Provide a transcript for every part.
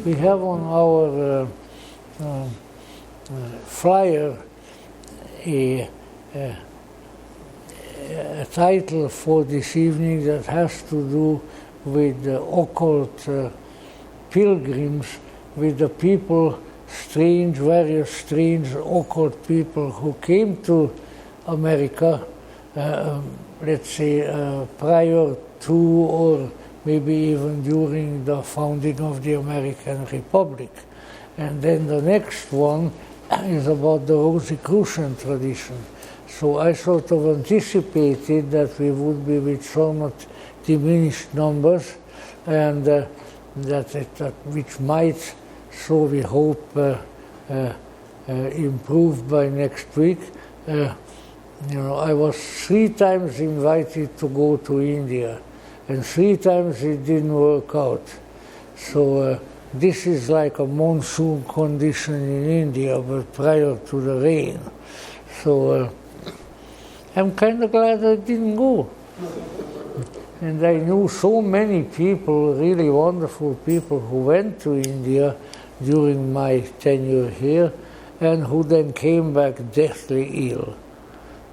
we have on our flyer a title for this evening that has to do with the occult pilgrims, with the people, various strange occult people who came to America, let's say prior to or maybe even during the founding of the American Republic. And then the next one is about the Rosicrucian tradition. So I sort of anticipated that we would be with somewhat diminished numbers, and which might, so we hope, improve by next week. I was 3 times invited to go to India, and 3 times it didn't work out. So this is like a monsoon condition in India, but prior to the rain. So I'm kind of glad I didn't go. And I knew so many people, really wonderful people, who went to India during my tenure here, and who then came back deathly ill.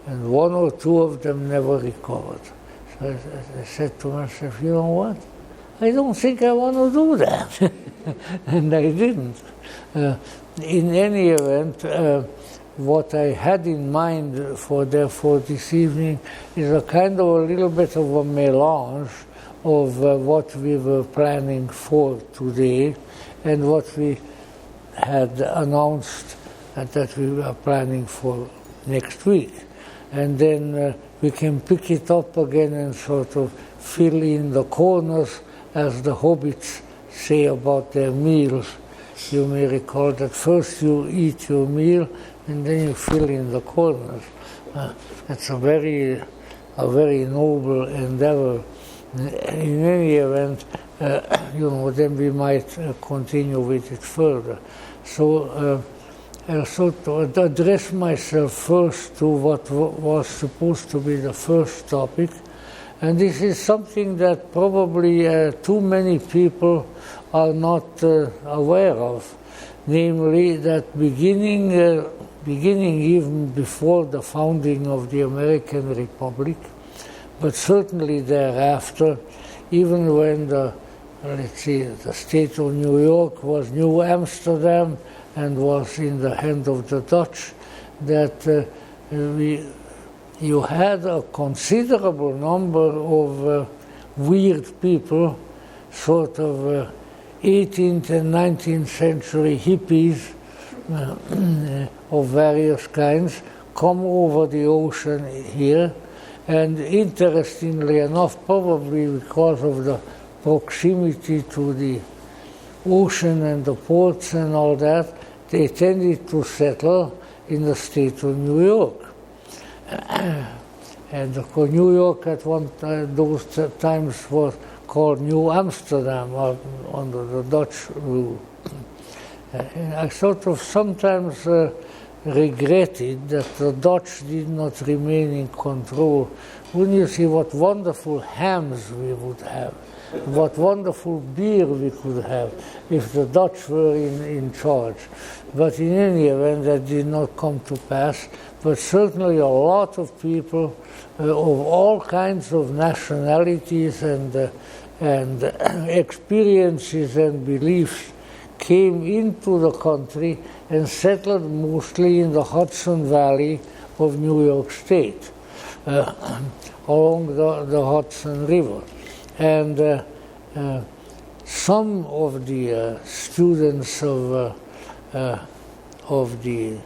And 1 or 2 of them never recovered. So I said to myself, you know what? I don't think I want to do that. And I didn't. In any event, what I had in mind for this evening is a kind of a little bit of a melange of what we were planning for today and what we had announced that we were planning for next week. And then we can pick it up again and sort of fill in the corners, as the hobbits say about their meals. You may recall that first you eat your meal and then you fill in the corners. It's a very noble endeavor. In any event, then we might continue with it further. So I'll sort of address myself first to what was supposed to be the first topic. And this is something that probably too many people are not aware of, namely that beginning even before the founding of the American Republic, but certainly thereafter, even when the state of New York was New Amsterdam and was in the hand of the Dutch, that you had a considerable number of weird people, sort of 18th and 19th century hippies of various kinds, come over the ocean here. And interestingly enough, probably because of the proximity to the ocean and the ports and all that, they tended to settle in the state of New York. And of course, New York at those times was called New Amsterdam under the Dutch rule. I sort of sometimes regretted that the Dutch did not remain in control. Wouldn't you see what wonderful hams we would have, what wonderful beer we could have if the Dutch were in charge. But in any event, that did not come to pass. But certainly a lot of people of all kinds of nationalities and experiences and beliefs came into the country and settled mostly in the Hudson Valley of New York State, along the Hudson River. And some of the students of the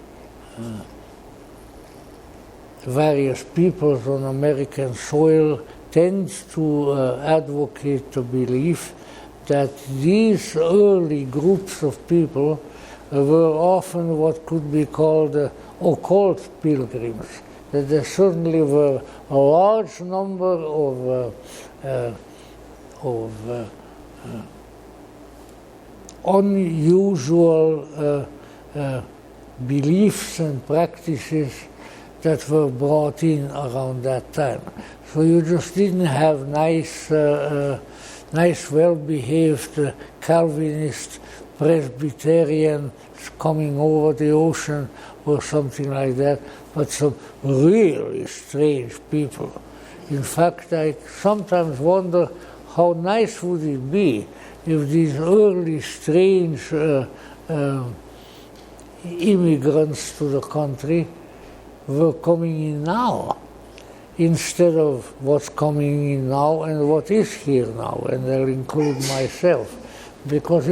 various peoples on American soil tends to advocate the belief that these early groups of people were often what could be called occult pilgrims. That there certainly were a large number of unusual beliefs and practices that were brought in around that time. So you just didn't have nice, well-behaved Calvinist Presbyterians coming over the ocean or something like that, but some really strange people. In fact, I sometimes wonder how nice would it be if these early strange immigrants to the country were coming in now, instead of what's coming in now and what is here now, and I'll include myself. Because,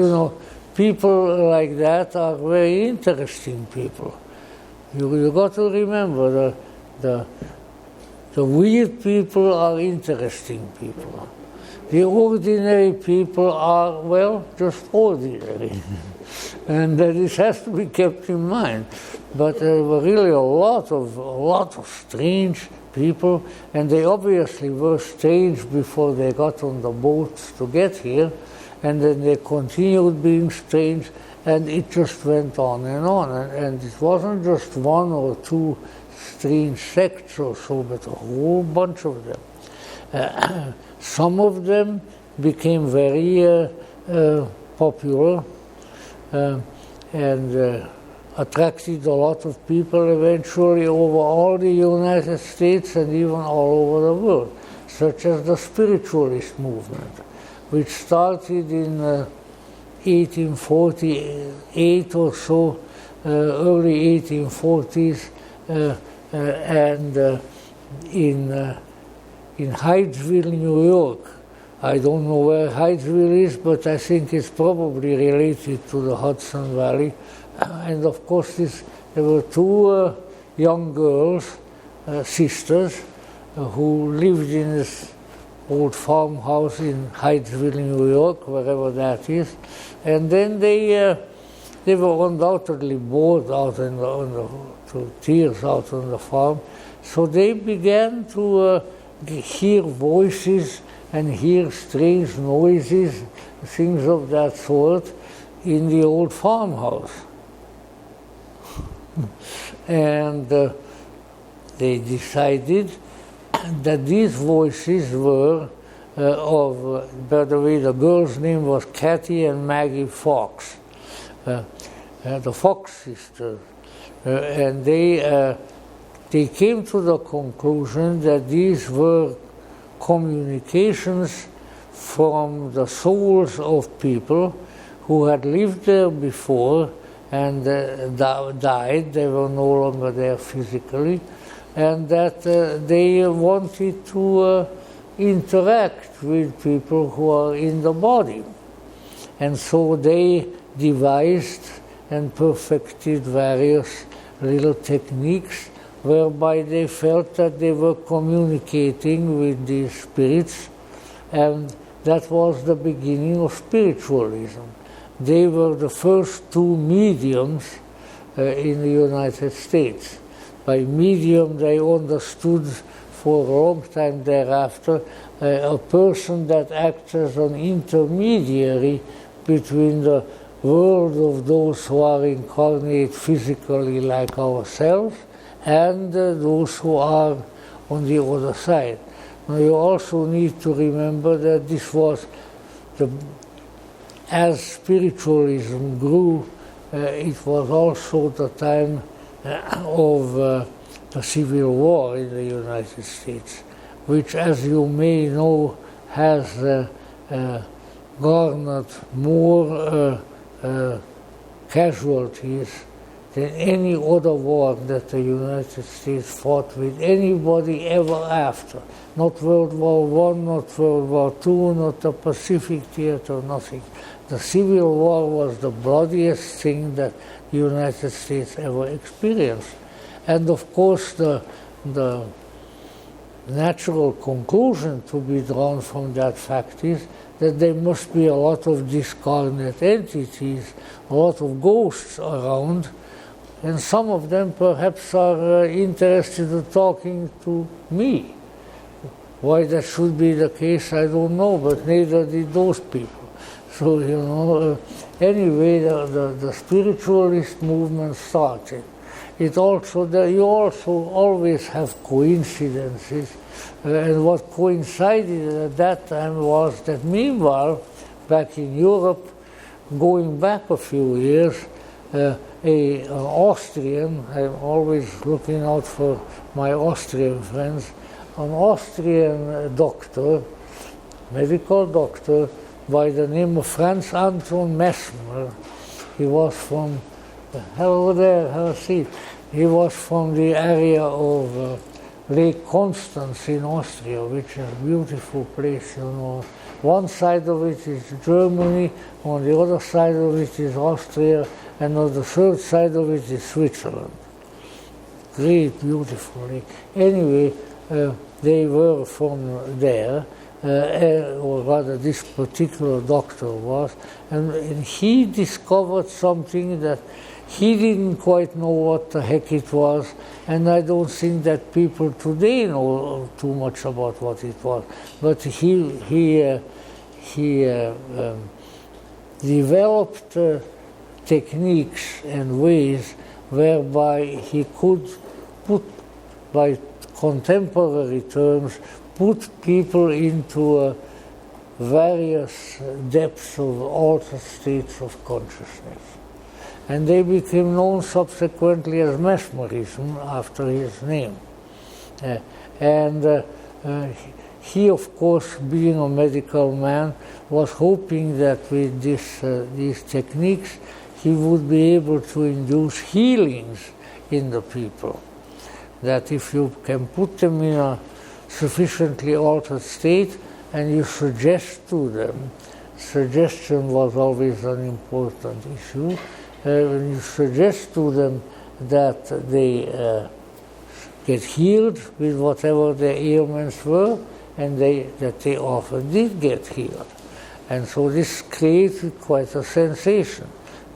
people like that are very interesting people. You got to remember, the weird people are interesting people. The ordinary people are, well, just ordinary. And this has to be kept in mind. But there were really a lot of strange people, and they obviously were strange before they got on the boats to get here, and then they continued being strange, and it just went on. And it wasn't just one or two strange sects or so, but a whole bunch of them. Some of them became very popular and attracted a lot of people eventually over all the United States and even all over the world, such as the Spiritualist movement, which started in 1848 or so, early 1840s, and in Hydesville, New York. I don't know where Hydesville is, but I think it's probably related to the Hudson Valley. And of course, there were two young girls, sisters, who lived in this old farmhouse in Hydesville, New York, wherever that is. And then they were undoubtedly bored out to tears out on the farm. So they began to hear voices and hear strange noises, things of that sort, in the old farmhouse. And they decided that these voices were by the way, the girl's name was Kathy and Maggie Fox, the Fox sisters. And they came to the conclusion that these were communications from the souls of people who had lived there before and died. They were no longer there physically, and that they wanted to interact with people who are in the body. And so they devised and perfected various little techniques whereby they felt that they were communicating with these spirits, and that was the beginning of spiritualism. They were the first two mediums in the United States. By medium, they understood for a long time thereafter a person that acts as an intermediary between the world of those who are incarnate physically like ourselves and those who are on the other side. Now you also need to remember that this was, as spiritualism grew, it was also the time of the Civil War in the United States, which, as you may know, has garnered more casualties than any other war that the United States fought with anybody ever after. Not World War I, not World War II, not the Pacific Theater, nothing. The Civil War was the bloodiest thing that the United States ever experienced. And of course, the natural conclusion to be drawn from that fact is that there must be a lot of discarnate entities, a lot of ghosts around, and some of them perhaps are interested in talking to me. Why that should be the case, I don't know, but neither did those people. So, anyway, the spiritualist movement started. You also always have coincidences, and what coincided at that time was that meanwhile, back in Europe, going back a few years, an Austrian, I'm always looking out for my Austrian friends, an Austrian doctor, medical doctor, by the name of Franz Anton Messmer. He was from, hello there, have a seat. He was from the area of Lake Constance in Austria, which is a beautiful place, you know. One side of it is Germany, on the other side of it is Austria, and on the third side of it is Switzerland. Great, beautiful lake. Anyway, they were from there, or rather this particular doctor was, and he discovered something that he didn't quite know what the heck it was, and I don't think that people today know too much about what it was. But he developed techniques and ways whereby he could put, by contemporary terms, put people into various depths of altered states of consciousness. And they became known subsequently as mesmerism, after his name. He, of course, being a medical man, was hoping that with these techniques he would be able to induce healings in the people. That if you can put them in a sufficiently altered state and you suggest to them, suggestion was always an important issue, when you suggest to them that they get healed with whatever their ailments were, and that they often did get healed. And so this created quite a sensation,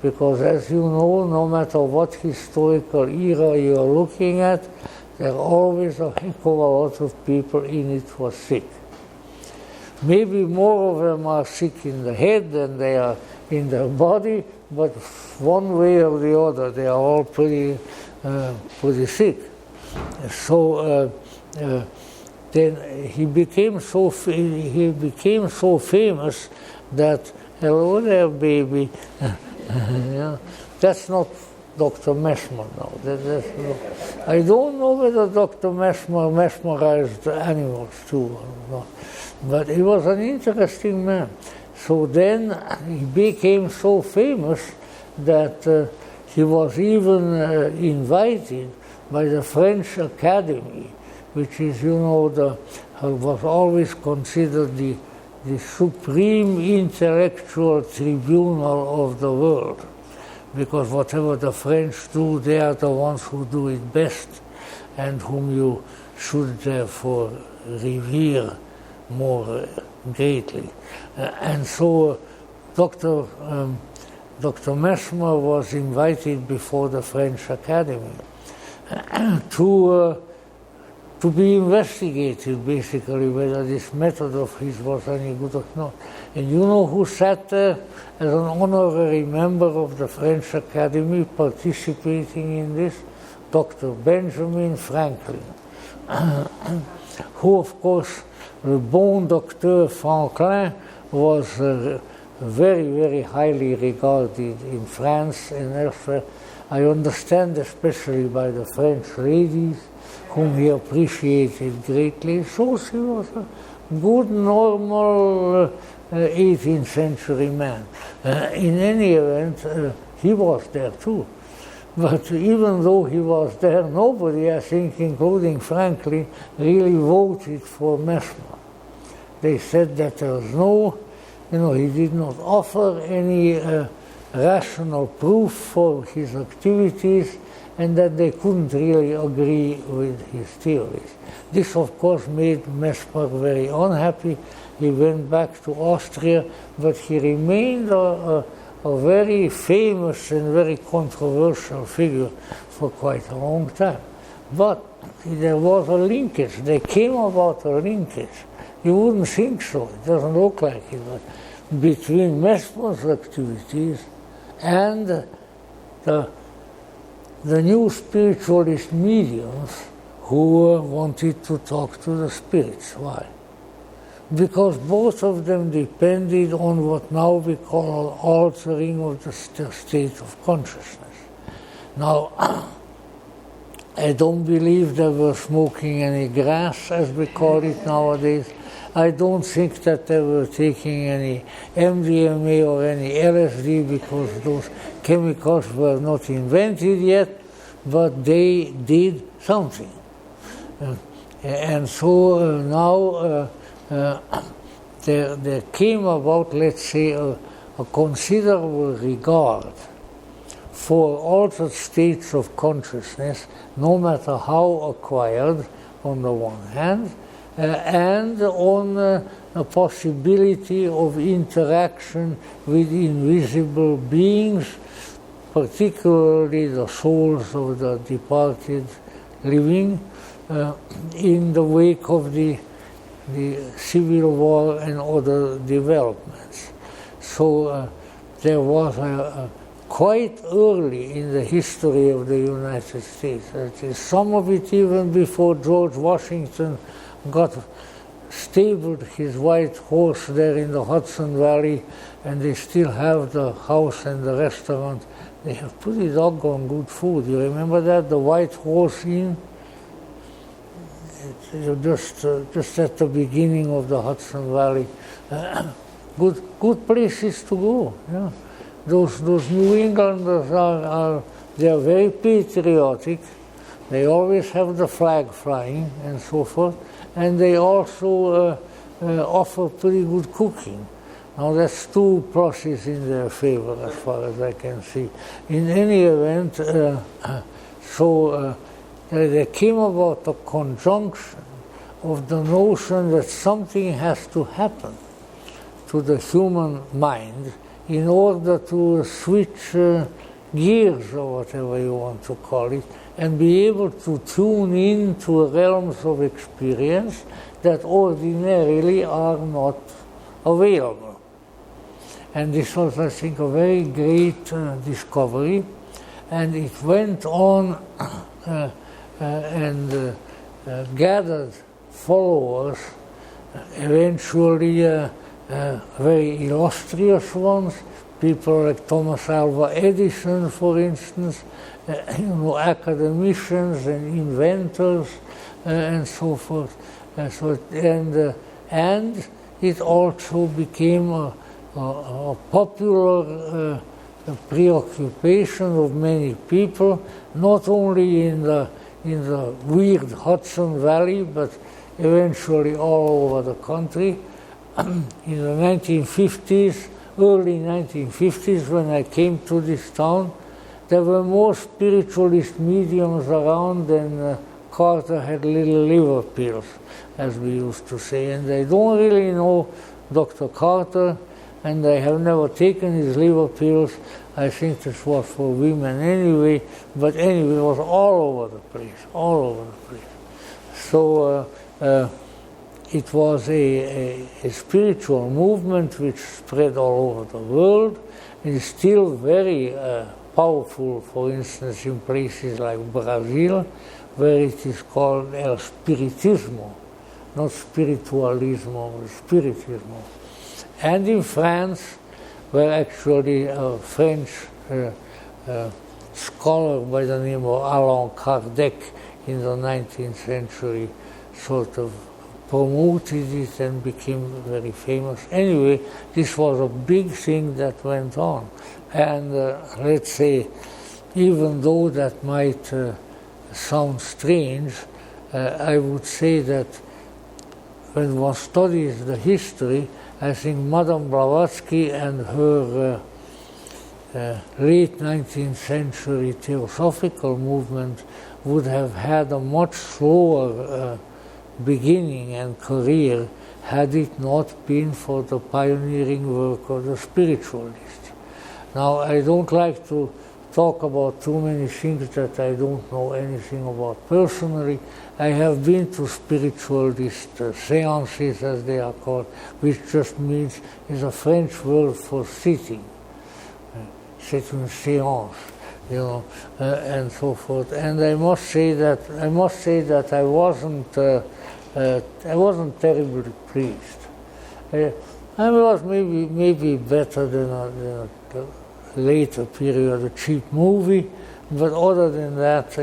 because as you know, no matter what historical era you are looking at, there are always a heck of a lot of people in it who are sick. Maybe more of them are sick in the head than they are in their body, but one way or the other, they are all pretty sick. So then he became so famous that, hello there, baby. Yeah, that's not Dr. Messmer now. I don't know whether Dr. Messmer mesmerized animals too or not, but he was an interesting man. So then he became so famous that he was even invited by the French Academy, which is, you know, was always considered the supreme intellectual tribunal of the world, because whatever the French do, they are the ones who do it best, and whom you should therefore revere more greatly. And so Dr. Messmer was invited before the French Academy to be investigated, basically, whether this method of his was any good or not. And you know who sat there as an honorary member of the French Academy participating in this? Dr. Benjamin Franklin, who, of course, the bon Docteur Franklin was very, very highly regarded in France and elsewhere. I understand, especially by the French ladies, whom he appreciated greatly. So he was a good, normal 18th century man. In any event, he was there too. But even though he was there, nobody, I think, including Franklin, really voted for Messmer. They said that there was no, he did not offer any rational proof for his activities, and that they couldn't really agree with his theories. This, of course, made Messmer very unhappy. He went back to Austria, but he remained a very famous and very controversial figure for quite a long time. But there was a linkage. There came about a linkage. You wouldn't think so. It doesn't look like it, but between Messmer's activities and the new spiritualist mediums who wanted to talk to the spirits. Why? because both of them depended on what now we call altering of the state of consciousness. Now, I don't believe they were smoking any grass, as we call it nowadays. I don't think that they were taking any MDMA or any LSD, because those chemicals were not invented yet, but they did something. And so now there came about, let's say, a considerable regard for altered states of consciousness, no matter how acquired, on the one hand, and on a possibility of interaction with invisible beings, particularly the souls of the departed living, in the wake of the Civil War and other developments. So there was quite early in the history of the United States, that is, some of it even before George Washington got stabled his white horse there in the Hudson Valley, and they still have the house and the restaurant. They have pretty doggone good food. You remember that? The White Horse Inn? Just at the beginning of the Hudson Valley. Good places to go. Yeah. Those New Englanders they are very patriotic. They always have the flag flying and so forth, and they also offer pretty good cooking. Now that's two pluses in their favor, as far as I can see. In any event, there came about a conjunction of the notion that something has to happen to the human mind in order to switch gears, or whatever you want to call it, and be able to tune in to realms of experience that ordinarily are not available. And this was, I think, a very great discovery, and it went on and gathered followers, eventually very illustrious ones, people like Thomas Alva Edison, for instance, academicians and inventors, and so forth. And it also became a popular preoccupation of many people, not only in the weird Hudson Valley, but eventually all over the country. In the 1950s, early 1950s, when I came to this town, there were more spiritualist mediums around than Carter had little liver pills, as we used to say. And I don't really know Dr. Carter, and I have never taken his liver pills. I think this was for women anyway, but anyway, it was all over the place. So it was a spiritual movement which spread all over the world. It is still very powerful, for instance, in places like Brazil, where it is called El Spiritismo, not spiritualismo, spiritismo. And in France, where actually a French scholar by the name of Allan Kardec in the 19th century sort of promoted it and became very famous. Anyway, this was a big thing that went on. And let's say, even though that might sound strange, I would say that when one studies the history, I think Madame Blavatsky and her late 19th century theosophical movement would have had a much slower beginning and career had it not been for the pioneering work of the spiritualists. Now, I don't like to talk about too many things that I don't know anything about personally. I have been to spiritualist seances, as they are called, which just means is a French word for sitting. C'est une séance, and so forth. And I must say that I wasn't terribly pleased. And it was maybe better than the later period, a cheap movie, but other than that,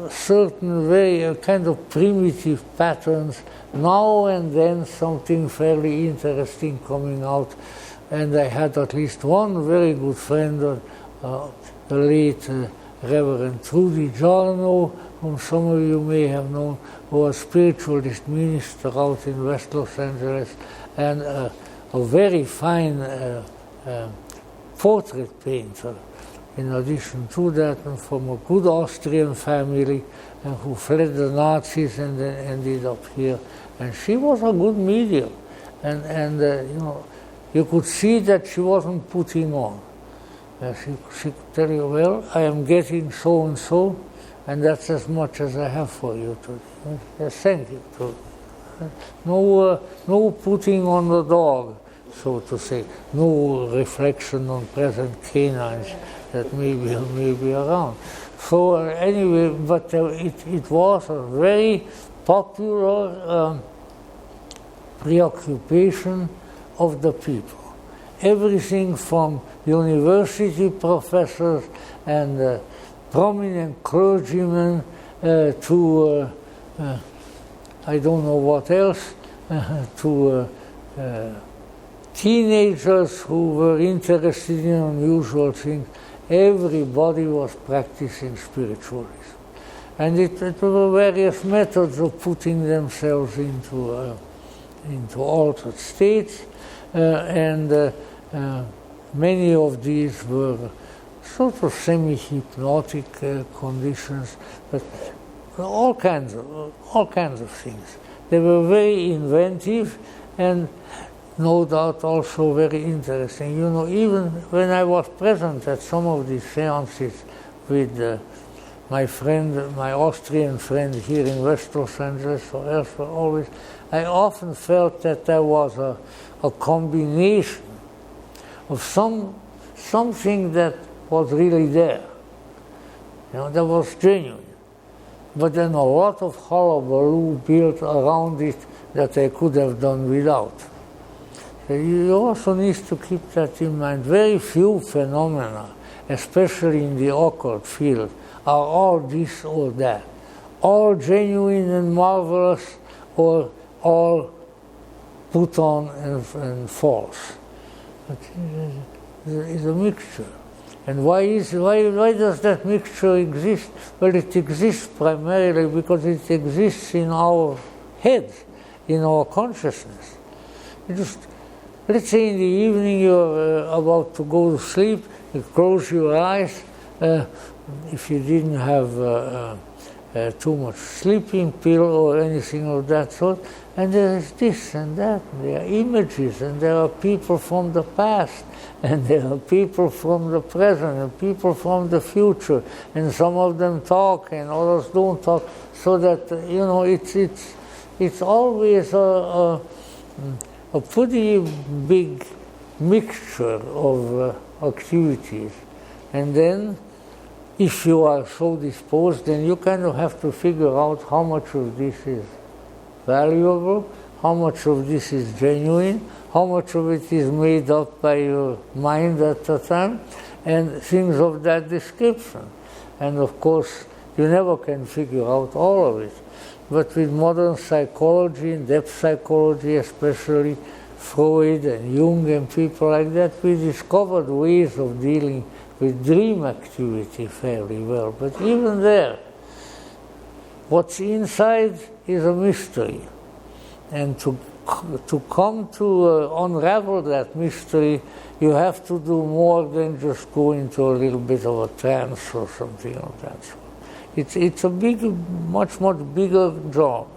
certain very kind of primitive patterns, now and then something fairly interesting coming out. And I had at least one very good friend, the late Reverend Trudy Giorno, whom some of you may have known, who was a spiritualist minister out in West Los Angeles, and a very fine portrait painter. In addition to that, and from a good Austrian family, and who fled the Nazis and then ended up here. And she was a good medium, and you could see that she wasn't putting on. She could tell you, well, I am getting so and so, and that's as much as I have for you to thank you. No putting on the dog, so to say. No reflection on present canines that may be around. So anyway, but it was a very popular preoccupation of the people. Everything from university professors and prominent clergymen to I don't know what else, to teenagers who were interested in unusual things. Everybody was practicing spiritualism. And it were various methods of putting themselves into altered states, and many of these were sort of semi-hypnotic conditions, but all kinds of things. They were very inventive and no doubt also very interesting. Even when I was present at some of these seances with my friend, my Austrian friend here in West Los Angeles or elsewhere, always, I often felt that there was a combination of something that was really there, that was genuine, but then a lot of hullabaloo built around it that I could have done without. So you also need to keep that in mind. Very few phenomena, especially in the occult field, are all this or that, all genuine and marvelous, or all put on and false. But it's a mixture. And why does that mixture exist? Well, it exists primarily because it exists in our heads, in our consciousness. Let's say in the evening you're about to go to sleep, you close your eyes, if you didn't have too much sleeping pill or anything of that sort, and there is this and that, and there are images, and there are people from the past, and there are people from the present, and people from the future, and some of them talk and others don't talk, so that, it's always a pretty big mixture of activities. And then, if you are so disposed, then you kind of have to figure out how much of this is valuable, how much of this is genuine, how much of it is made up by your mind at the time, and things of that description. And of course, you never can figure out all of it. But with modern psychology, and depth psychology especially, Freud and Jung and people like that, we discovered ways of dealing with dream activity fairly well. But even there, what's inside is a mystery. And to come to unravel that mystery, you have to do more than just go into a little bit of a trance or something of that sort. It's a much bigger job.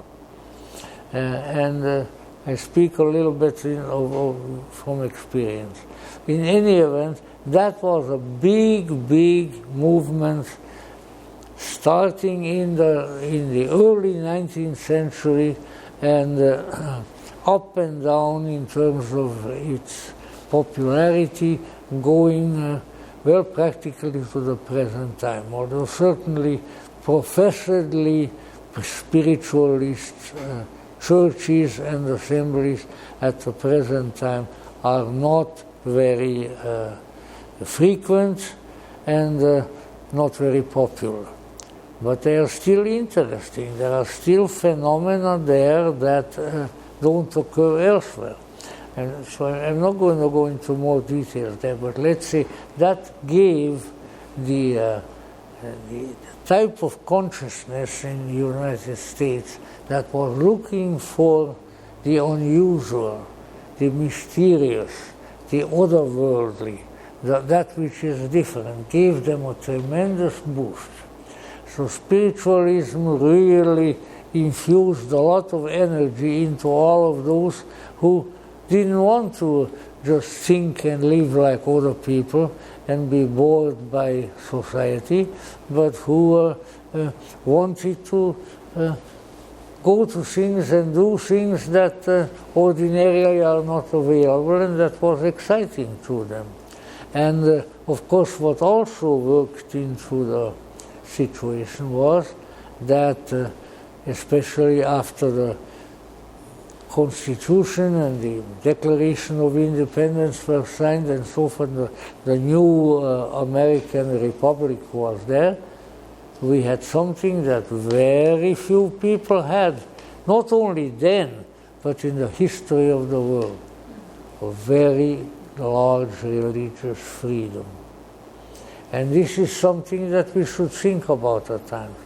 And I speak a little bit from experience. In any event, that was a big movement starting in the early 19th century and up and down in terms of its popularity, going well practically to the present time, although certainly professedly spiritualists churches and assemblies at the present time are not very frequent and not very popular. But they are still interesting. There are still phenomena there that don't occur elsewhere. And so I'm not going to go into more details there, but let's say that gave the type of consciousness in the United States that was looking for the unusual, the mysterious, the otherworldly, that which is different, gave them a tremendous boost. So spiritualism really infused a lot of energy into all of those who didn't want to just think and live like other people and be bored by society, but who wanted to go to things and do things that ordinarily are not available, and that was exciting to them. And of course what also worked into the situation was that especially after the Constitution and the Declaration of Independence were signed and so forth, the new American Republic was there. We had something that very few people had, not only then, but in the history of the world, a very large religious freedom. And this is something that we should think about at times.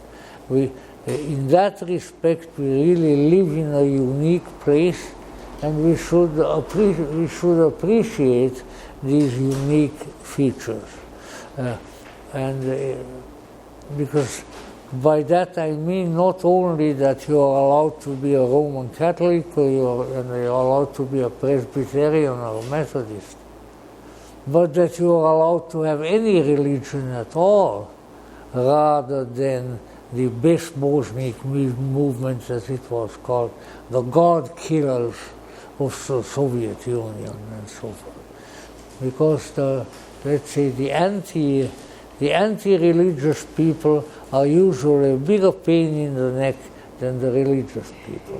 In that respect, we really live in a unique place, and we should appreciate these unique features. Because by that I mean not only that you are allowed to be a Roman Catholic and you're allowed to be a Presbyterian or a Methodist, but that you are allowed to have any religion at all, rather than the Bezbožnik movement, as it was called, the God killers of the Soviet Union and so forth. Because let's say the anti-religious people are usually a bigger pain in the neck than the religious people.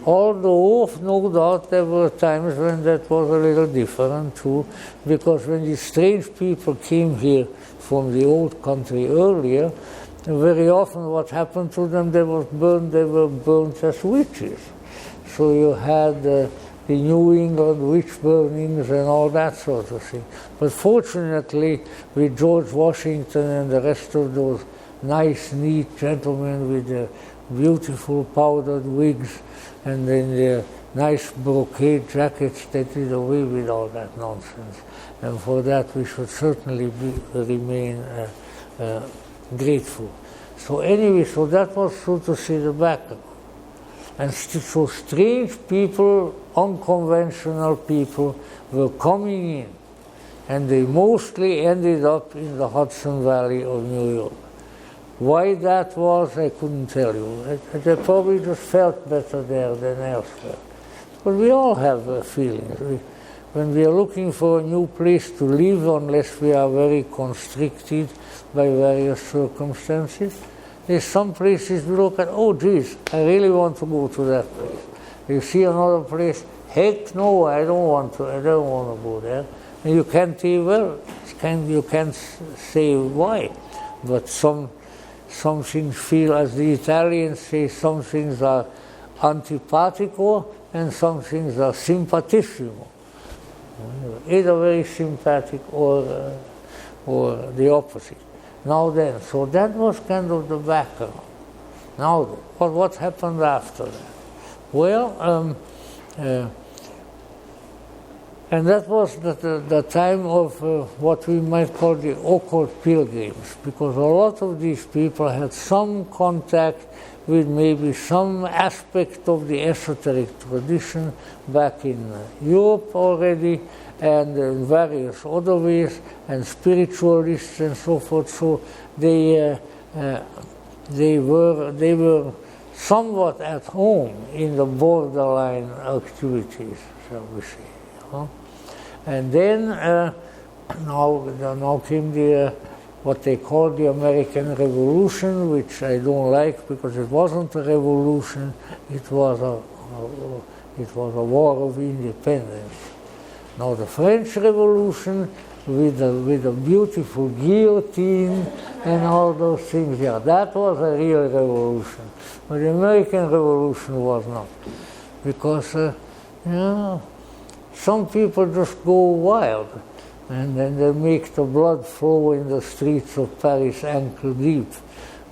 Although, no doubt, there were times when that was a little different too, because when these strange people came here from the old country earlier, very often what happened to them, they were burned as witches. So you had the New England witch burnings and all that sort of thing. But fortunately, with George Washington and the rest of those nice, neat gentlemen with their beautiful powdered wigs and then their nice brocade jackets, they did away with all that nonsense. And for that we should certainly remain grateful. So anyway, so that was, so to say, the background. And so strange people, unconventional people were coming in, and they mostly ended up in the Hudson Valley of New York. Why that was, I couldn't tell you. They probably just felt better there than elsewhere. But we all have feelings. When we are looking for a new place to live, unless we are very constricted by various circumstances, there's some places we look at, oh geez, I really want to go to that place. You see another place, heck no, I don't want to go there. And you can't you can't say why. But some things feel, as the Italians say, some things are antipatico and some things are simpatissimo. Either very sympathetic or the opposite. Now then, so that was kind of the background. Now, what happened after that? Well, and that was the time of what we might call the Occult Pilgrims, because a lot of these people had some contact with maybe some aspect of the esoteric tradition back in Europe already, and in various other ways, and spiritualists and so forth. So they were somewhat at home in the borderline activities, shall we say. And then now came the what they call the American Revolution, which I don't like because it wasn't a revolution, it was a It was a war of independence. Now the French Revolution with a beautiful guillotine and all those things, yeah, that was a real revolution. But the American Revolution was not. Because, some people just go wild, and then they make the blood flow in the streets of Paris ankle deep,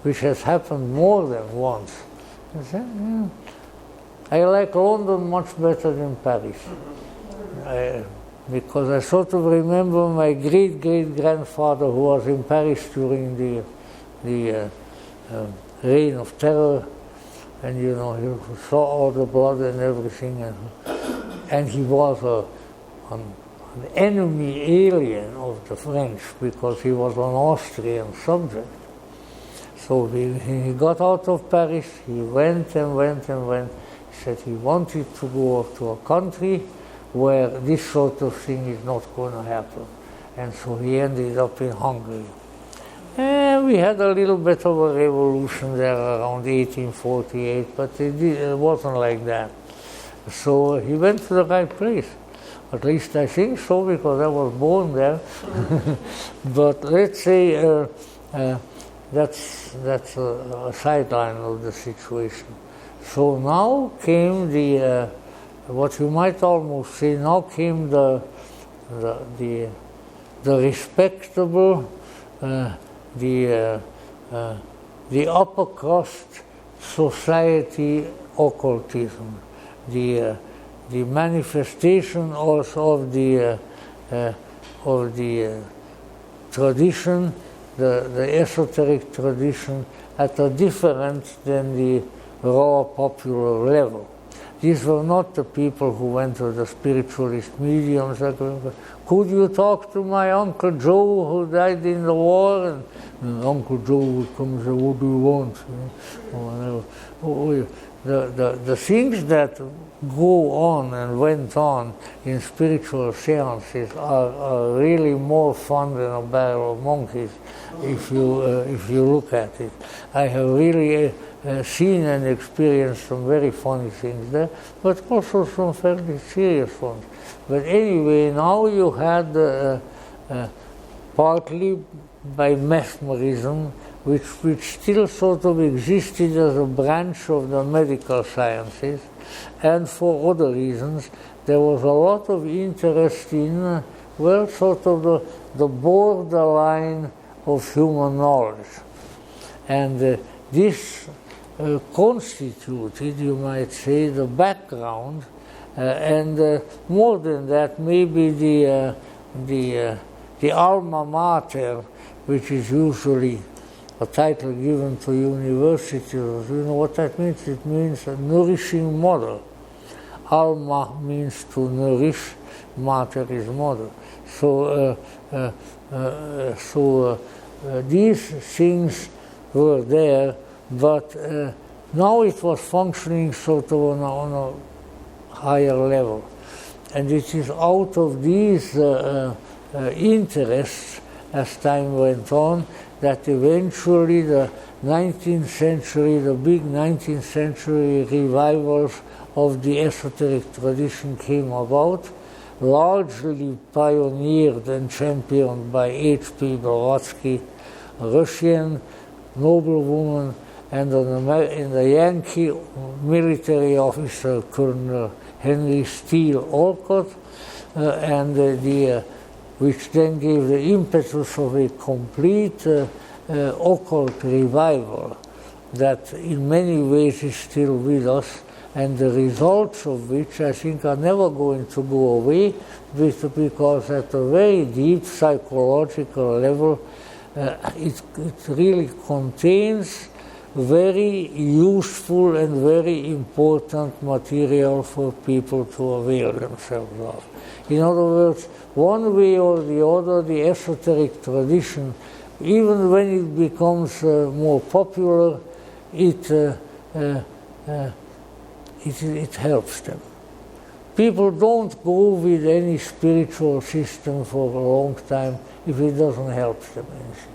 which has happened more than once. I like London much better than Paris. Because I sort of remember my great-great-grandfather who was in Paris during the reign of terror, and he saw all the blood and everything, and he was an enemy alien of the French because he was an Austrian subject. So he got out of Paris, he went and went and went. He said he wanted to go to a country where this sort of thing is not going to happen. And so he ended up in Hungary. And we had a little bit of a revolution there around 1848, but it wasn't like that. So he went to the right place. At least I think so, because I was born there. But let's say that's a sideline of the situation. So now came the what you might almost say, now came the respectable, the upper crust society occultism, the manifestation also of the tradition, the esoteric tradition, at a different than the raw popular level. These were not the people who went to the spiritualist mediums. Could you talk to my Uncle Joe who died in the war? And Uncle Joe would come and say, what do you want? The things that go on and went on in spiritual seances are really more fun than a barrel of monkeys if you look at it. I have really seen and experienced some very funny things there, but also some fairly serious ones. But anyway, now you had partly by mesmerism, which still sort of existed as a branch of the medical sciences, and for other reasons, there was a lot of interest in, sort of the borderline of human knowledge. And this constituted, you might say, the background, and more than that, maybe the alma mater, which is usually a title given to universities. You know what that means? It means a nourishing mother. Alma means to nourish, mater is mother. So, these things were there, but now it was functioning sort of on a higher level. And it is out of these interests, as time went on, that eventually the 19th century, the big 19th century revivals of the esoteric tradition came about, largely pioneered and championed by H.P. Blavatsky, a Russian noblewoman, and a Yankee military officer, Colonel Henry Steele Olcott, which then gave the impetus of a complete occult revival that in many ways is still with us, and the results of which I think are never going to go away, because at a very deep psychological level, it really contains very useful and very important material for people to avail themselves of. In other words, one way or the other, the esoteric tradition, even when it becomes more popular, it helps them. People don't go with any spiritual system for a long time if it doesn't help them anything.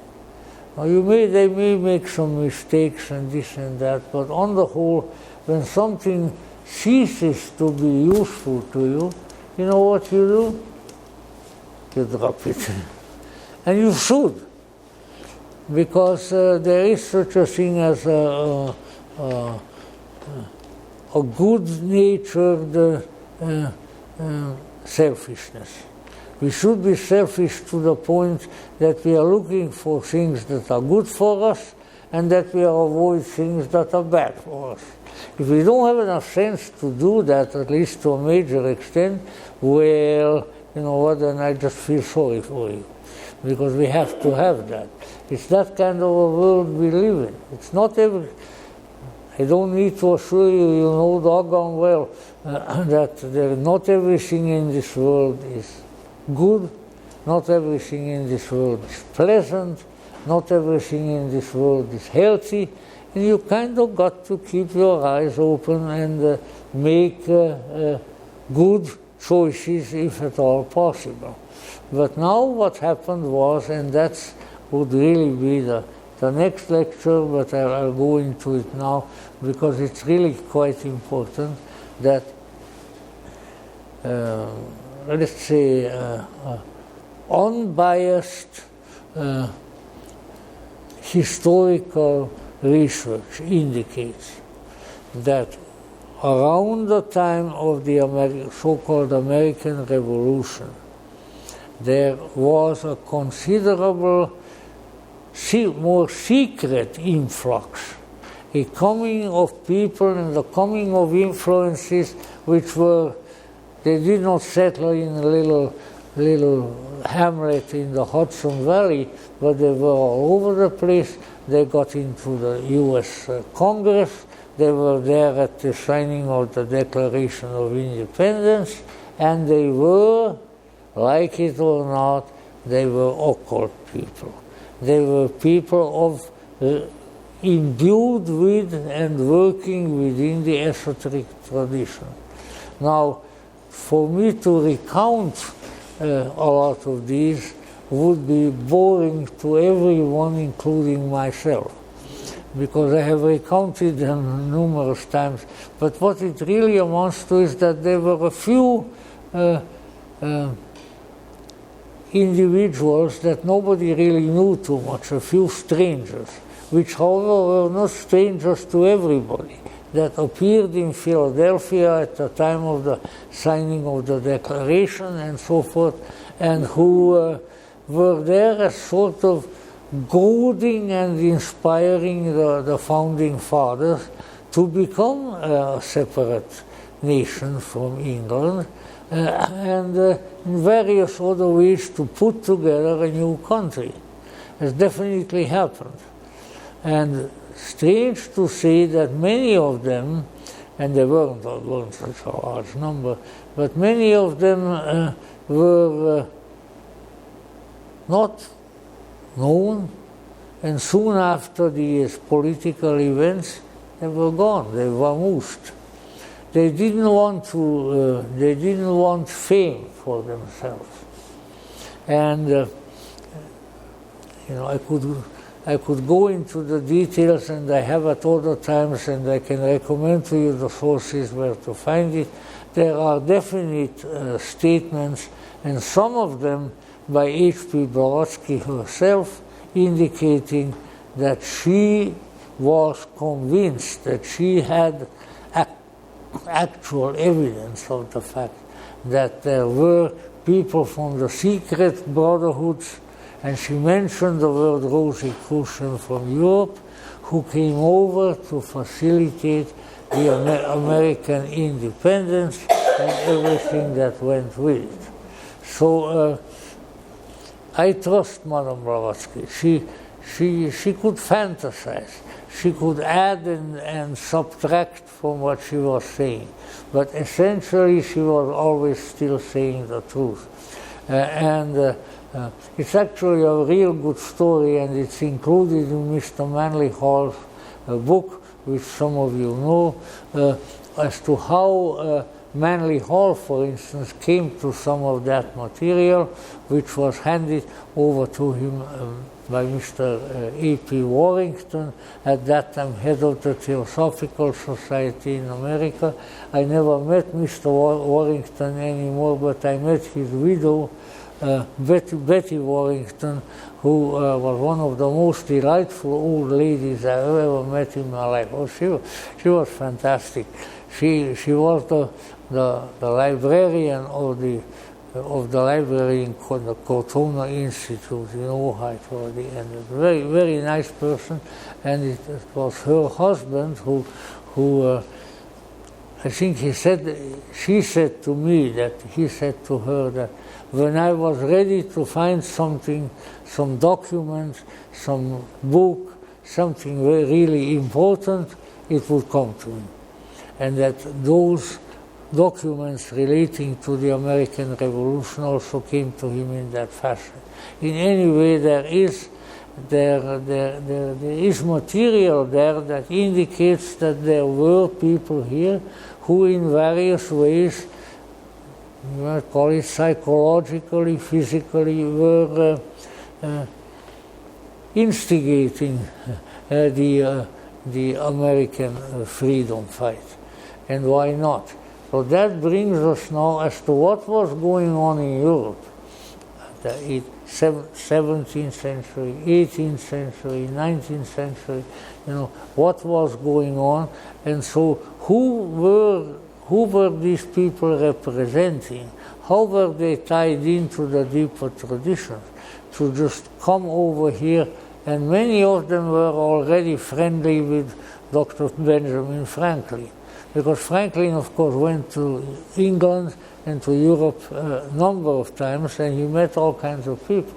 Now they may make some mistakes and this and that, but on the whole, when something ceases to be useful to you, you know what you do? You drop it. And you should, because there is such a thing as a good-natured selfishness. We should be selfish to the point that we are looking for things that are good for us and that we avoid things that are bad for us. If we don't have enough sense to do that, at least to a major extent, well, you know what, then I just feel sorry for you. Because we have to have that. It's that kind of a world we live in. It's not every... I don't need to assure you, you know doggone well, that not everything in this world is good, not everything in this world is pleasant, not everything in this world is healthy, and you kind of got to keep your eyes open and make good choices if at all possible. But now what happened was, and that would really be the next lecture, but I'll go into it now because it's really quite important, that let's say unbiased historical research indicates that around the time of the so-called American Revolution, there was a considerable, more secret influx, a coming of people and the coming of influences which were, they did not settle in a little hamlet in the Hudson Valley, but they were all over the place. They got into the U.S. Congress. They were there at the signing of the Declaration of Independence, and they were, like it or not, they were occult people. They were people of imbued with and working within the esoteric tradition. Now, for me to recount a lot of these would be boring to everyone, including myself, because I have recounted them numerous times. But what it really amounts to is that there were a few individuals that nobody really knew too much, a few strangers, which however were not strangers to everybody, that appeared in Philadelphia at the time of the signing of the Declaration and so forth, and who were there as sort of goading and inspiring the founding fathers to become a separate nation from England, and in various other ways to put together a new country. Has definitely happened. And strange to say that many of them, and they weren't such a large number, but many of them were not known, and soon after these political events, they were gone, they vamoosed. They didn't want fame for themselves. And you know, I could go into the details, and I have at other times, and I can recommend to you the sources where to find it. There are definite statements, and some of them by H.P. Blavatsky herself, indicating that she was convinced, that she had actual evidence of the fact that there were people from the secret brotherhoods, and she mentioned the word Rosicrucian from Europe, who came over to facilitate the American independence and everything that went with it. So I trust Madame Blavatsky. She could fantasize. She could add and subtract from what she was saying. But essentially, she was always still saying the truth. It's actually a real good story, and it's included in Mr. Manly Hall's book, which some of you know, as to how Manly Hall, for instance, came to some of that material, which was handed over to him by Mr. A.P. Warrington, at that time head of the Theosophical Society in America. I never met Mr. Warrington anymore, but I met his widow, Betty Warrington, who was one of the most delightful old ladies I've ever met in my life. Oh, she was fantastic. She was the librarian of the library in the Cortona Institute in Ohio, and a very, very nice person. And it was her husband who I think she said to me that he said to her that when I was ready to find something, some document, some book, something really important, it would come to me. And that those documents relating to the American Revolution also came to him in that fashion. In any way, there is material there that indicates that there were people here who in various ways, you might call it psychologically, physically, were instigating the American freedom fight. And why not? So that brings us now as to what was going on in Europe. The 17th century, 18th century, 19th century, what was going on. And so who were these people representing? How were they tied into the deeper traditions to just come over here? And many of them were already friendly with Dr. Benjamin Franklin. Because Franklin, of course, went to England and to Europe a number of times, and he met all kinds of people.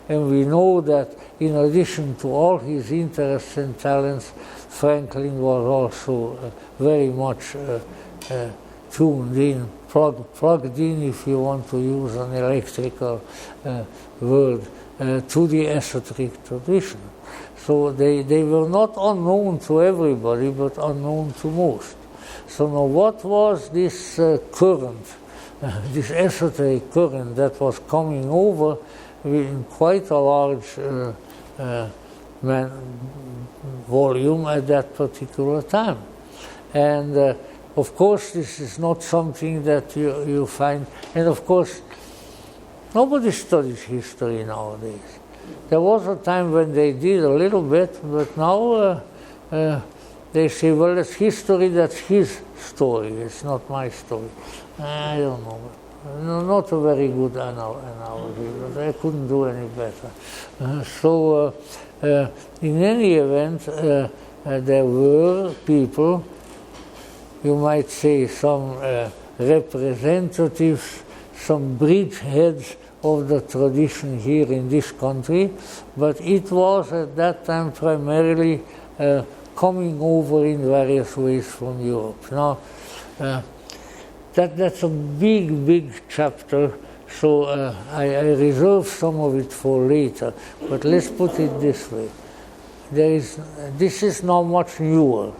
And we know that in addition to all his interests and talents, Franklin was also very much tuned in, plugged in, if you want to use an electrical word, to the esoteric tradition. So they were not unknown to everybody, but unknown to most. So now what was this current, this esoteric current that was coming over in quite a large volume at that particular time? And of course this is not something that you find, and of course nobody studies history nowadays. There was a time when they did a little bit, but now they say, well, it's history, that's his story, it's not my story. I don't know. No, not a very good analogy, but I couldn't do any better. So, in any event, there were people, you might say some representatives, some bridgeheads of the tradition here in this country, but it was at that time primarily coming over in various ways from Europe. Now, that's a big chapter, so I reserve some of it for later. But let's put it this way: this is not much newer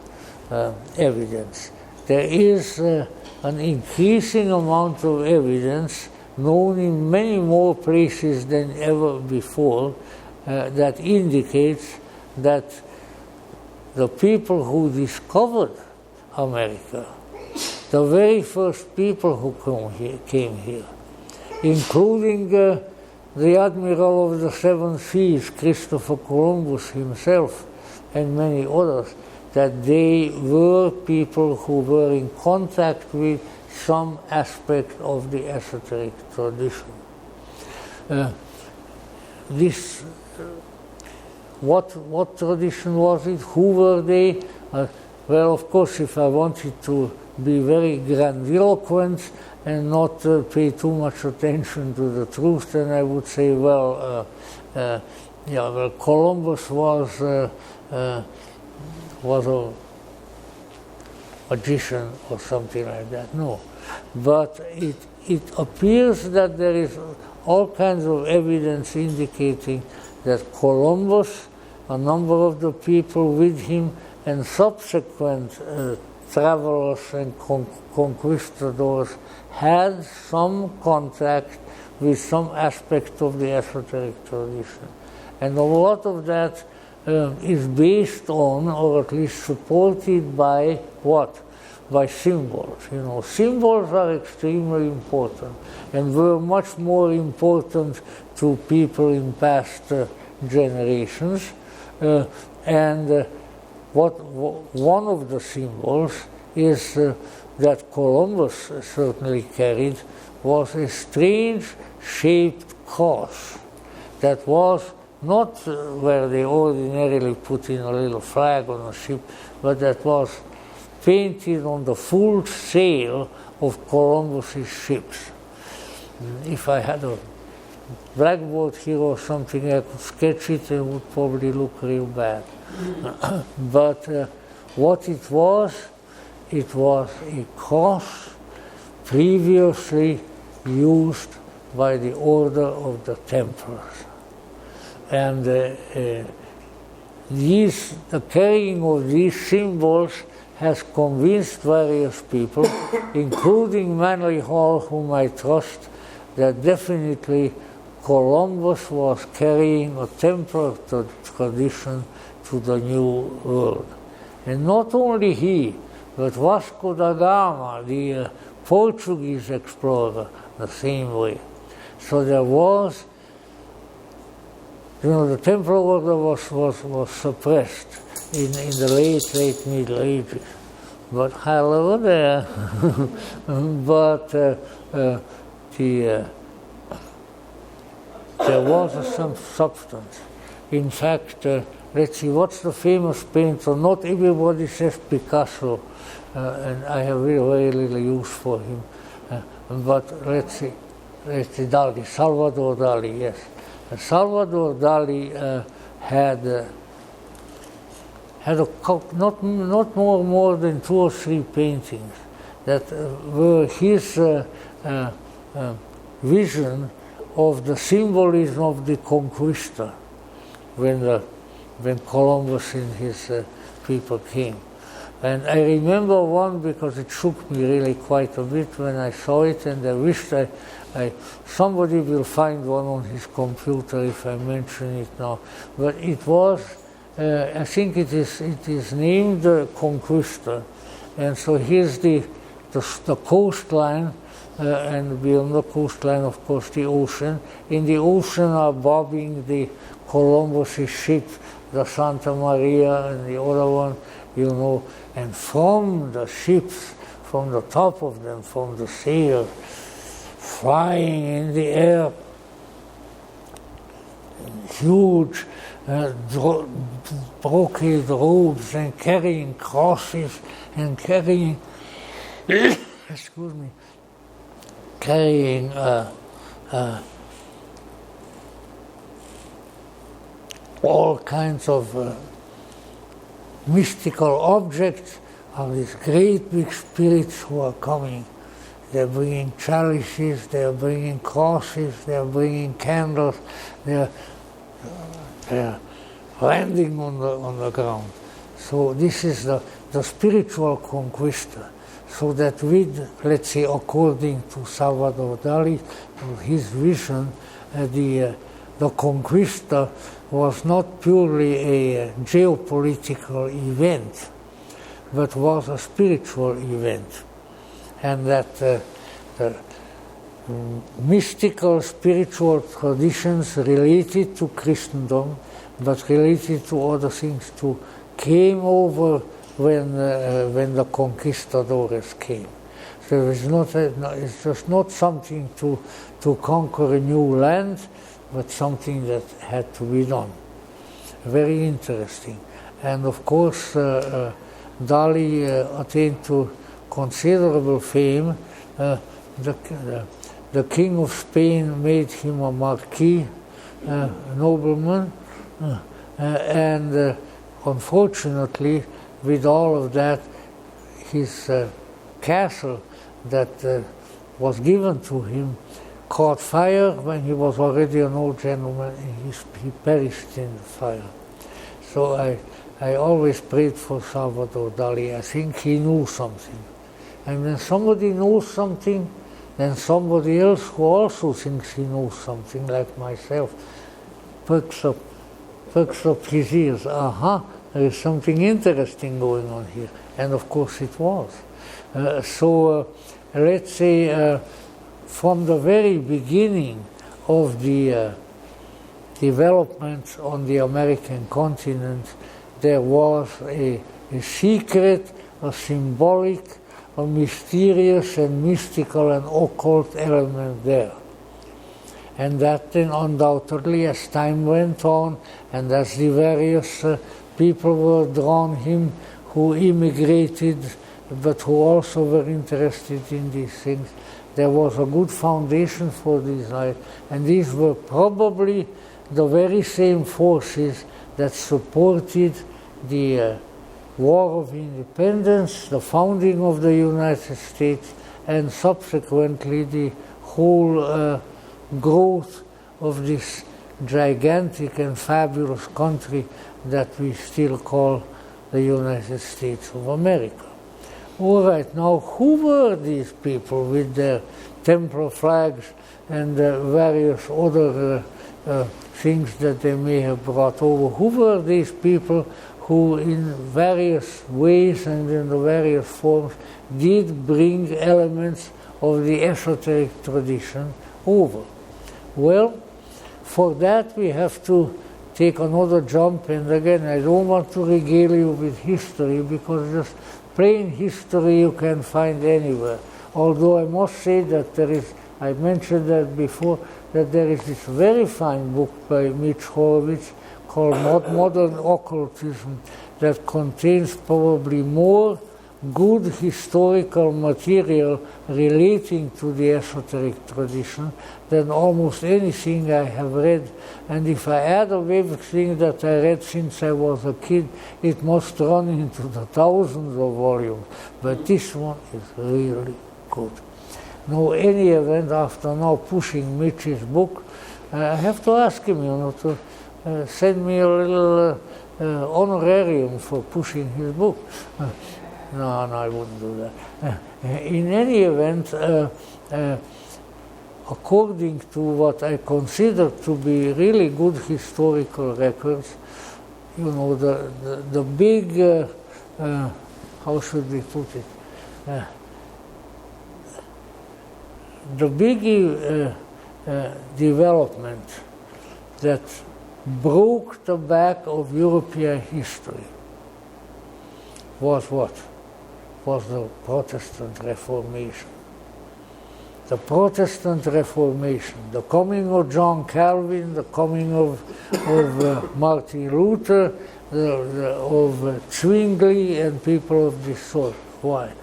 evidence. There is an increasing amount of evidence known in many more places than ever before that indicates that the people who discovered America, the very first people who came here, including the Admiral of the Seven Seas, Christopher Columbus himself, and many others, that they were people who were in contact with some aspect of the esoteric tradition. What tradition was it? Who were they? Well, of course, if I wanted to be very grandiloquent and not pay too much attention to the truth, then I would say, well, Columbus was a magician or something like that. No, but it appears that there is all kinds of evidence indicating that Columbus, a number of the people with him, and subsequent travelers and conquistadors had some contact with some aspect of the esoteric tradition. And a lot of that is based on, or at least supported by what? By symbols. You know, symbols are extremely important and were much more important to people in past generations. And one of the symbols is that Columbus certainly carried was a strange shaped cross that was not where they ordinarily put in a little flag on a ship, but that was painted on the full sail of Columbus's ships. If I had a blackboard here or something, I could sketch it, it would probably look real bad. But what it was a cross previously used by the Order of the Templars. And the carrying of these symbols has convinced various people, including Manly Hall, whom I trust, that definitely Columbus was carrying a Templar tradition to the New World. And not only he, but Vasco da Gama, the Portuguese explorer, the same way. So there was, the Templar order was suppressed in the late Middle Ages. But hello there. But there was some substance. In fact, let's see, what's the famous painter? Not everybody says Picasso, and I have very little use for him. But let's see, Dali, Salvador Dali, yes. Salvador Dali had not more than 2 or 3 paintings that were his vision of the symbolism of the conquista when Columbus and his people came. And I remember one because it shook me really quite a bit when I saw it, and I wished somebody will find one on his computer if I mention it now. But it was, I think it is named Conquista, and so here's the coastline, and beyond the coastline, of course, the ocean. In the ocean are bobbing the Columbus' ship, the Santa Maria, and the other one, and from the ships, from the top of them, from the sail, flying in the air, huge brocade robes, and carrying crosses, and carrying, excuse me, carrying all kinds of mystical objects of these great big spirits who are coming. They're bringing chalices, they're bringing crosses, they're bringing candles, they're landing on the ground. So this is the spiritual conquista. So that with, let's say, according to Salvador Dali, his vision, the conquista was not purely a geopolitical event, but was a spiritual event. And that the mystical spiritual traditions related to Christendom, but related to other things too, came over when the conquistadores came. So it's just not something to conquer a new land, but something that had to be done. Very interesting. And of course, Dali attained to considerable fame. The King of Spain made him a marquis nobleman, and unfortunately, with all of that, his castle that was given to him caught fire when he was already an old gentleman, and he perished in the fire. So I always prayed for Salvador Dali. I think he knew something. And when somebody knows something, then somebody else who also thinks he knows something, like myself, perks up his ears. Aha, there is something interesting going on here. And of course it was. Let's say from the very beginning of the development on the American continent, there was a secret, a symbolic, a mysterious and mystical and occult element there. And that then undoubtedly, as time went on, and as the various people were drawn him who immigrated, but who also were interested in these things, there was a good foundation for these lights. And these were probably the very same forces that supported the War of Independence, the founding of the United States, and subsequently the whole growth of this gigantic and fabulous country that we still call the United States of America. All right, now who were these people with their Templar flags and various other things that they may have brought over? Who were these people who in various ways and in the various forms did bring elements of the esoteric tradition over? Well, for that we have to take another jump, and again, I don't want to regale you with history, because just plain history you can find anywhere. Although I must say that there is, I mentioned that before, that there is this very fine book by Mitch Horowitz called Modern Occultism that contains probably more good historical material relating to the esoteric tradition than almost anything I have read. And if I add up everything that I read since I was a kid, it must run into the thousands of volumes. But this one is really good. Now, any event, after now pushing Mitch's book, I have to ask him, to send me a little honorarium for pushing his book. No, I wouldn't do that. In any event, according to what I consider to be really good historical records, the big, how should we put it? The big development that broke the back of European history was what? Was the Protestant Reformation. The Protestant Reformation, the coming of John Calvin, the coming of Martin Luther, of Zwingli and people of this sort. Why?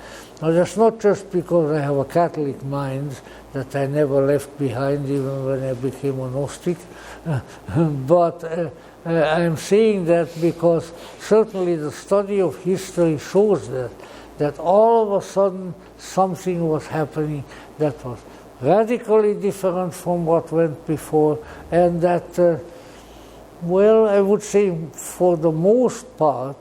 Now, that's not just because I have a Catholic mind that I never left behind even when I became a Gnostic, but I'm saying that because certainly the study of history shows that all of a sudden something was happening that was radically different from what went before, and that, well, I would say for the most part,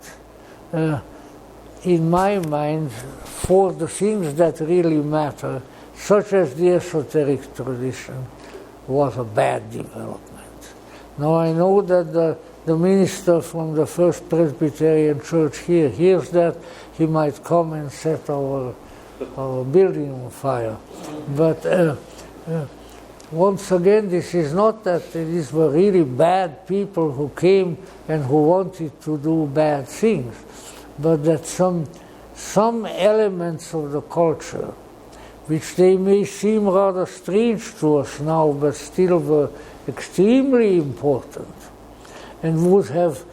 in my mind, for the things that really matter, such as the esoteric tradition, was a bad development. Now I know that the minister from the First Presbyterian Church here hears that, he might come and set our building on fire. But once again, this is not that these were really bad people who came and who wanted to do bad things, but that some elements of the culture, which they may seem rather strange to us now, but still were extremely important, and would have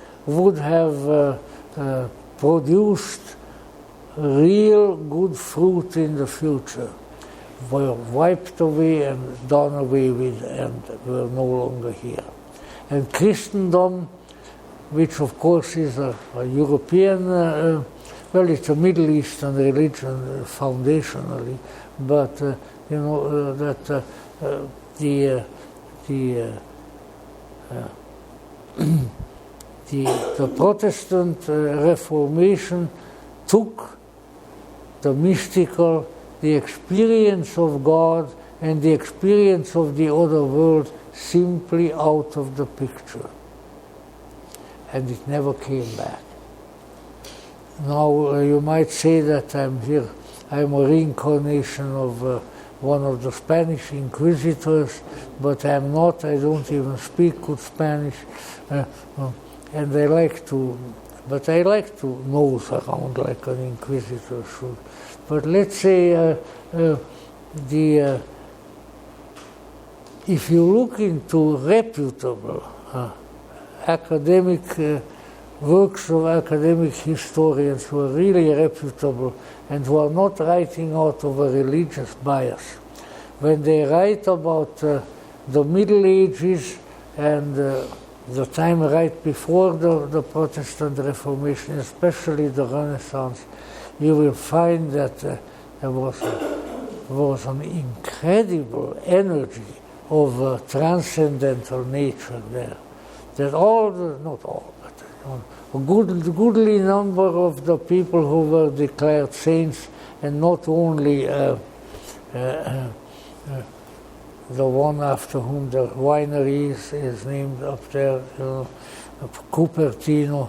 produced real good fruit in the future, were wiped away and done away with and were no longer here. And Christendom, which of course is a European, well, it's a Middle Eastern religion foundationally, but the Protestant Reformation took the mystical, the experience of God and the experience of the other world simply out of the picture. And it never came back. Now you might say that I'm a reincarnation of one of the Spanish inquisitors, but I'm not. I don't even speak good Spanish. And I like to nose around like an inquisitor should. But let's say if you look into reputable academic works of academic historians who are really reputable and who are not writing out of a religious bias, when they write about the Middle Ages and the time right before the Protestant Reformation, especially the Renaissance, you will find that there was an incredible energy of transcendental nature there. That not all, but a goodly number of the people who were declared saints, and not only the one after whom the winery is named up there, Cupertino.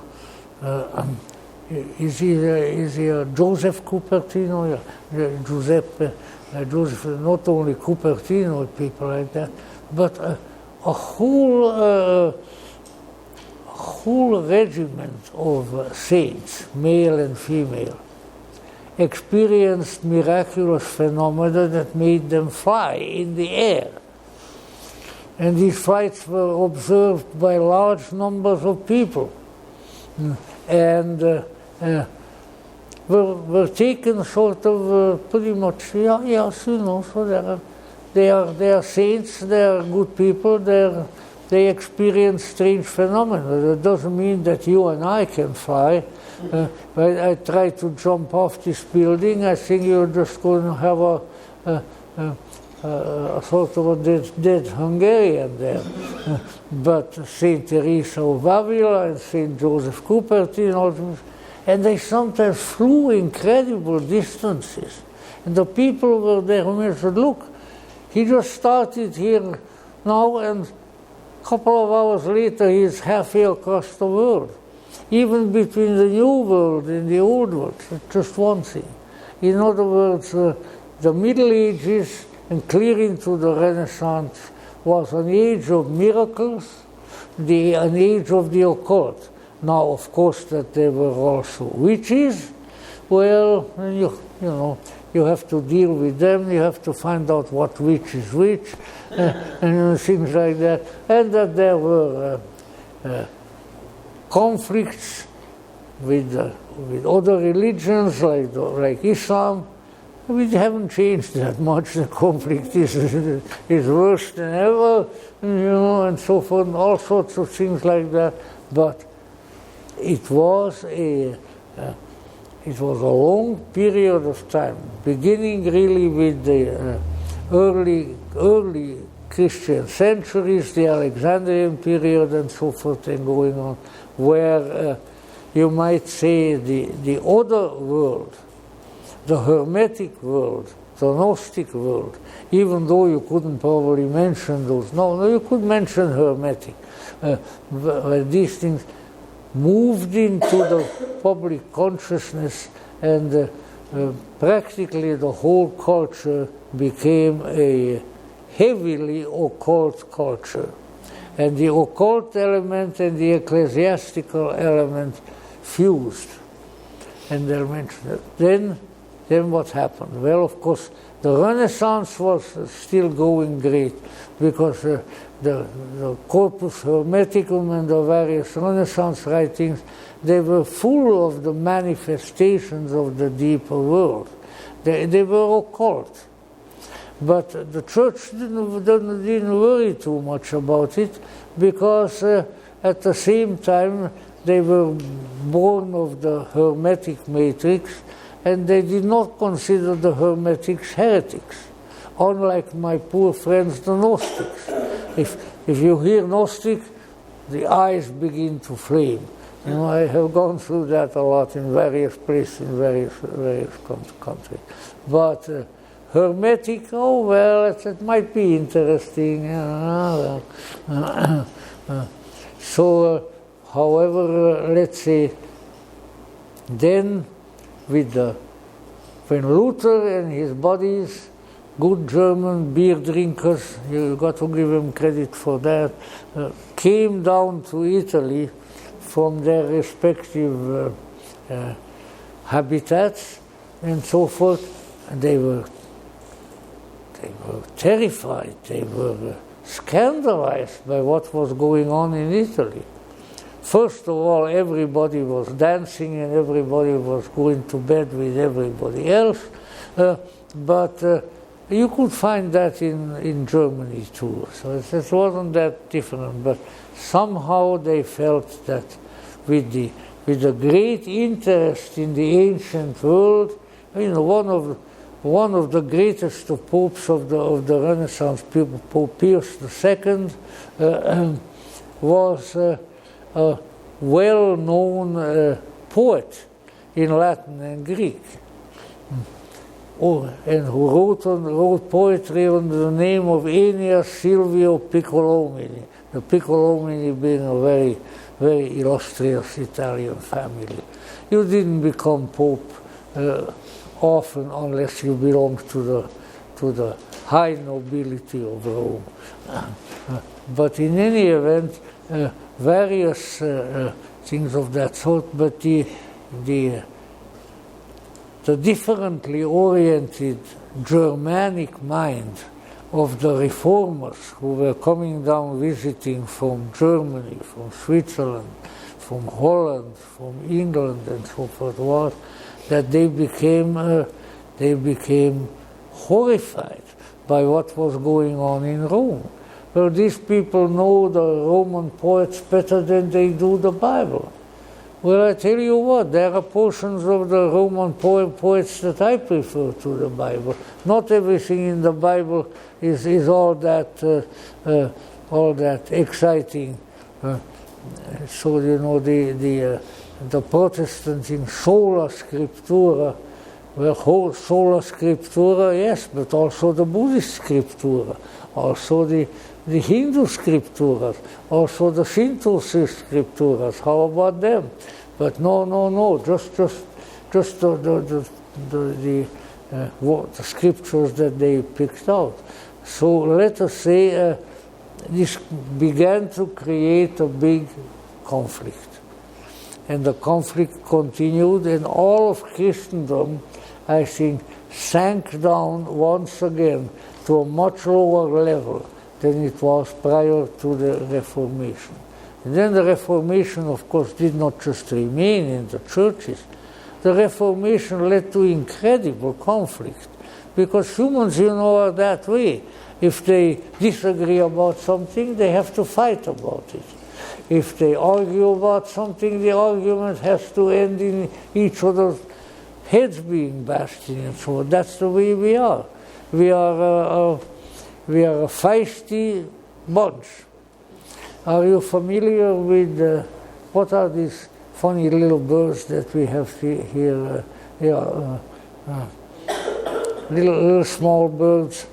Is he Joseph Cupertino? Yeah. Giuseppe, Joseph, not only Cupertino, people like that, but a whole regiment of saints, male and female, experienced miraculous phenomena that made them fly in the air. And these flights were observed by large numbers of people. And were taken sort of pretty much, so they are saints, they are good people, they experience strange phenomena. That doesn't mean that you and I can fly. When I try to jump off this building, I think you're just going to have a sort of a dead Hungarian there. But Saint Teresa of Avila and Saint Joseph Cupertino, and they sometimes flew incredible distances. And the people were there and said, look, he just started here now, and a couple of hours later he's halfway across the world. Even between the new world and the old world, it's just one thing. In other words, the Middle Ages and clear into the Renaissance was an age of miracles, an age of the occult. Now, of course, that there were also witches. Well, you have to deal with them. You have to find out what witch is which, and things like that. And that there were conflicts with other religions like Islam. We haven't changed that much. The conflict is worse than ever, and so forth, and all sorts of things like that. But it was a long period of time, beginning really with the early Christian centuries, the Alexandrian period, and so forth, and going on, where you might say the other world, the Hermetic world, the Gnostic world, even though you couldn't probably mention those. No, you could mention Hermetic. These things moved into the public consciousness, and practically the whole culture became a heavily occult culture. And the occult element and the ecclesiastical element fused. And they'll mention it. Then what happened? Well, of course, the Renaissance was still going great, because the Corpus Hermeticum and the various Renaissance writings, they were full of the manifestations of the deeper world. They were occult. But the church didn't worry too much about it, because at the same time they were born of the Hermetic matrix, and they did not consider the Hermetics heretics, unlike my poor friends the Gnostics. If you hear Gnostic, the eyes begin to flame. You know, I have gone through that a lot in various places, in various countries. But Hermetic, oh well, it might be interesting. So, however, let's say, then when Luther and his buddies, good German beer drinkers, you got to give them credit for that, came down to Italy from their respective habitats and so forth, and they were terrified, they were scandalized by what was going on in Italy. First of all, everybody was dancing and everybody was going to bed with everybody else, but you could find that in Germany too. So it wasn't that different, but somehow they felt that with the great interest in the ancient world, you know, one of the greatest of popes of the Renaissance, Pope Pius II, was a well-known poet in Latin and Greek, and who wrote poetry under the name of Aeneas Silvio Piccolomini, the Piccolomini being a very, very illustrious Italian family. You didn't become pope often unless you belonged to the high nobility of Rome. But in any event, various things of that sort, but the differently oriented Germanic mind of the reformers who were coming down visiting from Germany, from Switzerland, from Holland, from England, and so forth, was that they became horrified by what was going on in Rome. Well, these people know the Roman poets better than they do the Bible. Well, I tell you what, there are portions of the Roman poets that I prefer to the Bible. Not everything in the Bible is all that exciting. So you know the Protestants in sola scriptura, well, sola scriptura, yes, but also the Buddhist scriptura, also the Hindu scripturas, also the Shinto scripturas. How about them? But no, just the scriptures that they picked out. So let us say this began to create a big conflict. And the conflict continued, and all of Christendom, I think, sank down once again to a much lower level than it was prior to the Reformation. And then the Reformation, of course, did not just remain in the churches. The Reformation led to incredible conflict, because humans, you know, are that way. If they disagree about something, they have to fight about it. If they argue about something, the argument has to end in each other's heads being bashed in, and so on. That's the way we are. We are a feisty bunch. Are you familiar with what are these funny little birds that we have here? Little small birds.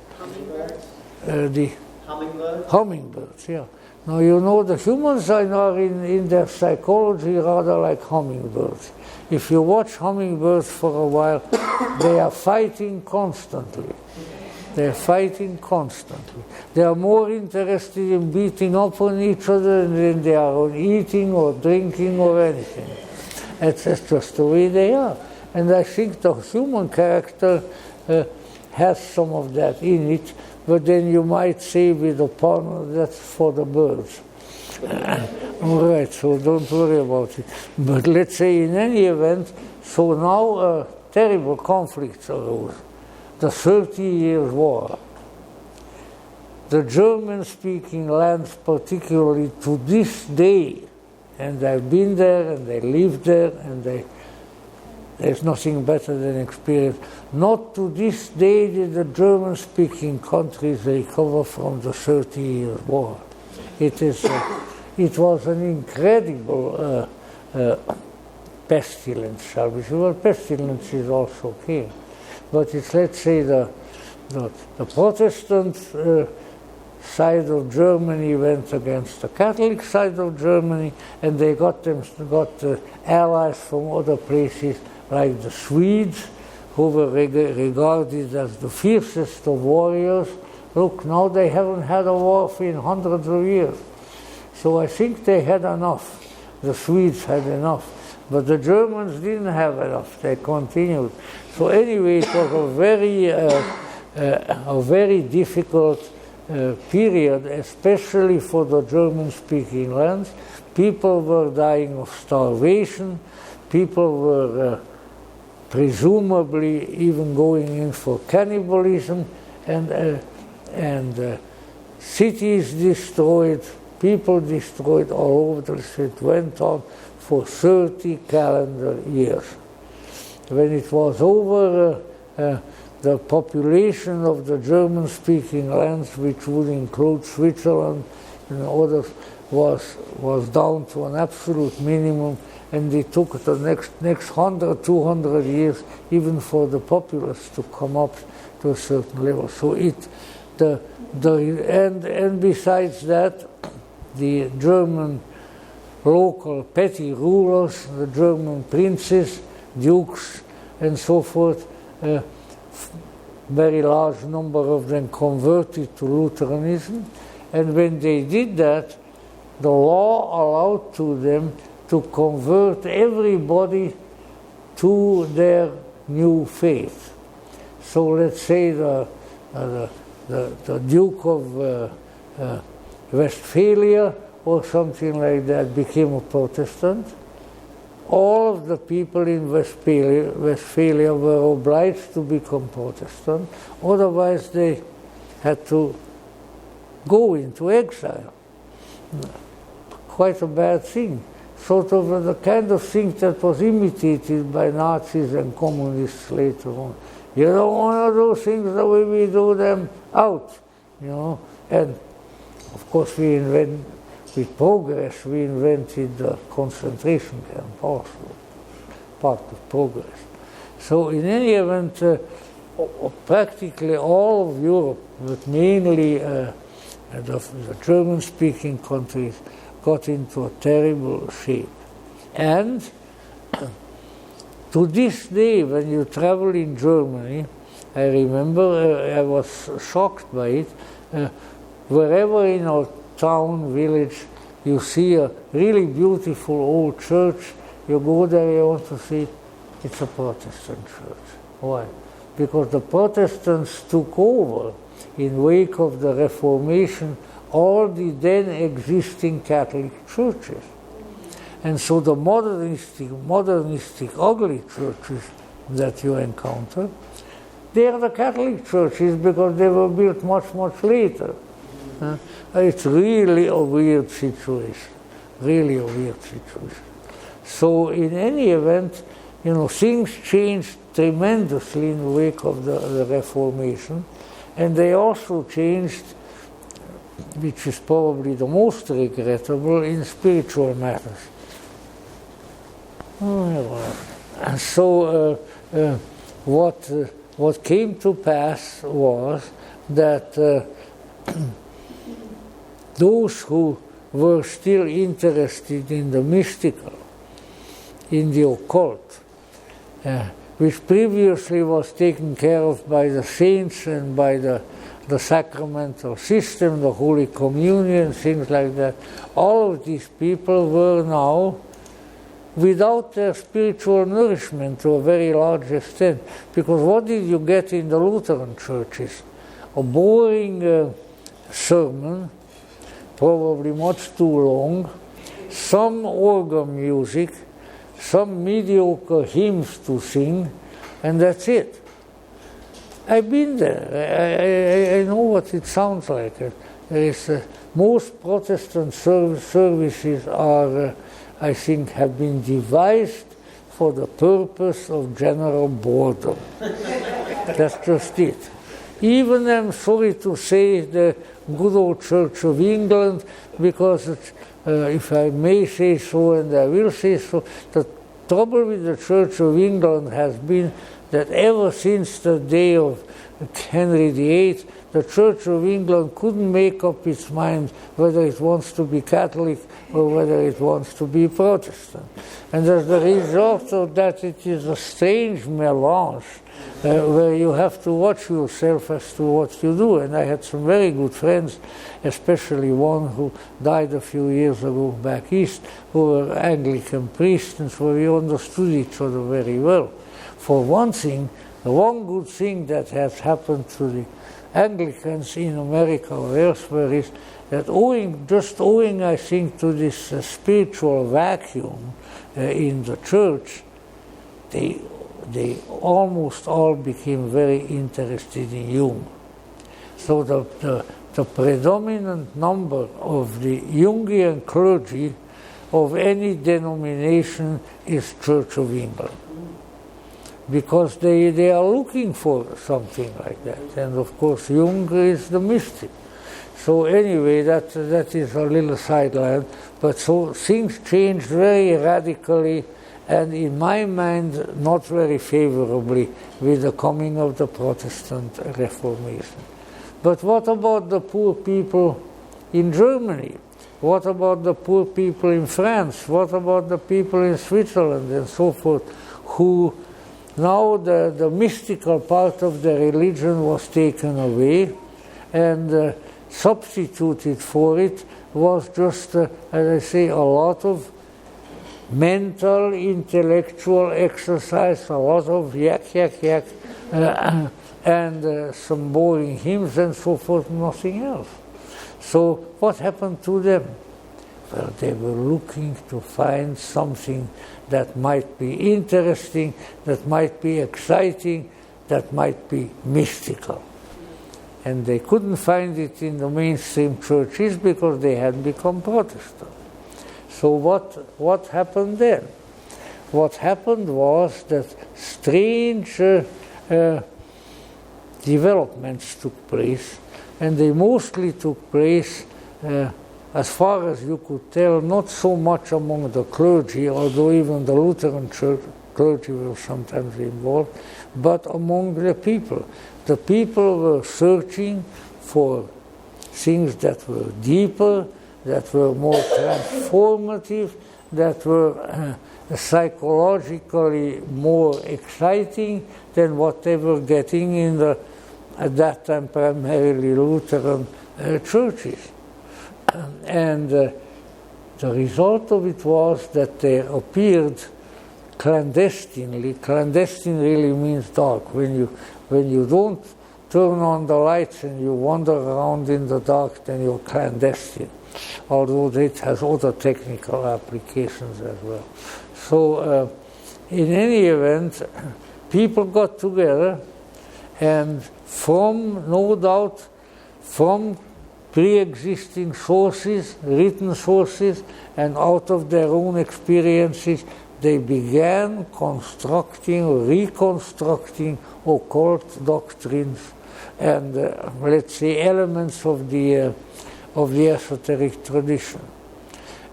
Hummingbirds? Hummingbirds, yeah. Now, you know, the humans are in their psychology rather like hummingbirds. If you watch hummingbirds for a while, they are fighting constantly. They're fighting constantly. They are more interested in beating up on each other than they are on eating or drinking or anything. That's just the way they are. And I think the human character has some of that in it, but then you might say with a pun, that's for the birds. All right, so don't worry about it. But let's say in any event, so now terrible conflicts arose. The 30 Years' War. The German-speaking lands, particularly to this day, and I've been there and I lived there, and there's nothing better than experience. Not to this day did the German-speaking countries recover from the 30 Years' War. It is it was an incredible pestilence, shall we say. Well, pestilence is also okay. But it's, let's say, the Protestant side of Germany went against the Catholic side of Germany, and they got allies from other places, like the Swedes, who were regarded as the fiercest of warriors. Look, now they haven't had a war in hundreds of years. So I think they had enough. The Swedes had enough. But the Germans didn't have enough. They continued. So anyway, it was a very difficult period, especially for the German-speaking lands. People were dying of starvation. People were presumably even going in for cannibalism, and cities destroyed, people destroyed all over the place. It went on for 30 calendar years. When it was over, the population of the German-speaking lands, which would include Switzerland and others, was down to an absolute minimum, and they took the next 100, 200 years even for the populace to come up to a certain level. So and besides that, the German local petty rulers, the German princes, dukes, and so forth, very large number of them converted to Lutheranism, and when they did that, the law allowed to them to convert everybody to their new faith. So let's say the Duke of Westphalia or something like that became a Protestant. All of the people in Westphalia were obliged to become Protestant, otherwise they had to go into exile. Quite a bad thing. Sort of the kind of thing that was imitated by Nazis and communists later on. You don't want to do things the way we do them, out, you know. And of course with progress, we invented the concentration camp also, part of progress. So in any event, practically all of Europe, but mainly the German-speaking countries, got into a terrible shape. And to this day, when you travel in Germany, I remember I was shocked by it. Wherever in a town, village, you see a really beautiful old church, you go there, you want to see it's a Protestant church. Why? Because the Protestants took over in wake of the Reformation all the then existing Catholic churches. And so the modernistic, ugly churches that you encounter, they are the Catholic churches because they were built much, much later. It's really a weird situation, really a weird situation. So in any event, you know, things changed tremendously in the wake of the Reformation, and they also changed, which is probably the most regrettable, in spiritual matters. And so what came to pass was that those who were still interested in the mystical, in the occult, which previously was taken care of by the saints and by the sacramental system, the Holy Communion, things like that, all of these people were now without their spiritual nourishment to a very large extent. Because what did you get in the Lutheran churches? A boring sermon, probably much too long, some organ music, some mediocre hymns to sing, and that's it. I've been there. I know what it sounds like. Most Protestant services are, I think, have been devised for the purpose of general boredom. That's just it. Even, I'm sorry to say, the good old Church of England, because if I may say so, and I will say so, the trouble with the Church of England has been that ever since the day of Henry VIII, the Church of England couldn't make up its mind whether it wants to be Catholic or whether it wants to be Protestant. And as the result of that, it is a strange melange where you have to watch yourself as to what you do. And I had some very good friends, especially one who died a few years ago back east, who were Anglican priests, and so we understood each other very well. For one thing, the one good thing that has happened to the Anglicans in America or elsewhere is that owing, I think, to this spiritual vacuum in the church, they almost all became very interested in Jung. So the predominant number of the Jungian clergy of any denomination is Church of England, because they are looking for something like that. And of course Jung is the mystic. So anyway, that is a little sideline, but so things changed very radically, and in my mind not very favorably, with the coming of the Protestant Reformation. But what about the poor people in Germany? What about the poor people in France? What about the people in Switzerland and so forth, who now the mystical part of the religion was taken away, and substituted for it was just, as I say, a lot of mental, intellectual exercise, a lot of yak, and some boring hymns and so forth, nothing else. So what happened to them? Well, they were looking to find something that might be interesting, that might be exciting, that might be mystical. And they couldn't find it in the mainstream churches because they had become Protestant. So what happened then? What happened was that strange developments took place, and they mostly took place, as far as you could tell, not so much among the clergy, although even the Lutheran church clergy were sometimes involved, but among the people. The people were searching for things that were deeper, that were more transformative, that were psychologically more exciting than what they were getting in the, at that time, primarily Lutheran churches. And the result of it was that there appeared clandestinely. Clandestine really means dark. When you don't turn on the lights and you wander around in the dark, then you're clandestine, although it has other technical applications as well. So in any event, people got together, and from, no doubt, from pre-existing sources, written sources, and out of their own experiences, they began constructing or reconstructing occult doctrines and, let's say, elements of the esoteric tradition.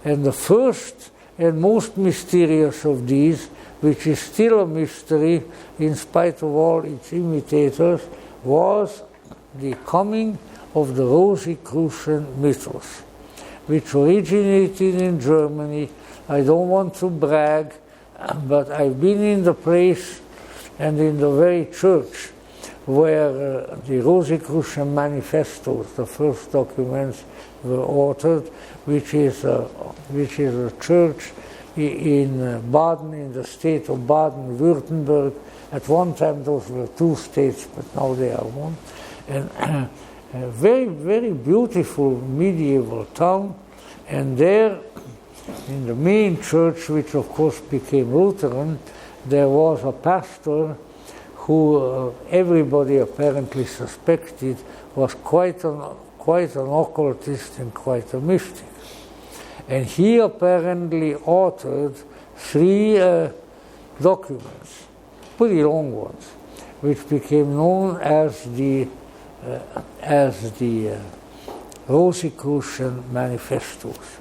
And the first and most mysterious of these, which is still a mystery in spite of all its imitators, was the coming of the Rosicrucian mythos, which originated in Germany. I don't want to brag, but I've been in the place and in the very church where the Rosicrucian manifestos, the first documents, were authored, which is a church in Baden, in the state of Baden-Württemberg. At one time those were two states, but now they are one. And a very, very beautiful medieval town, and there, in the main church, which of course became Lutheran, there was a pastor who everybody apparently suspected was quite an occultist and quite a mystic. And he apparently authored 3 documents, pretty long ones, which became known as the Rosicrucian manifestos.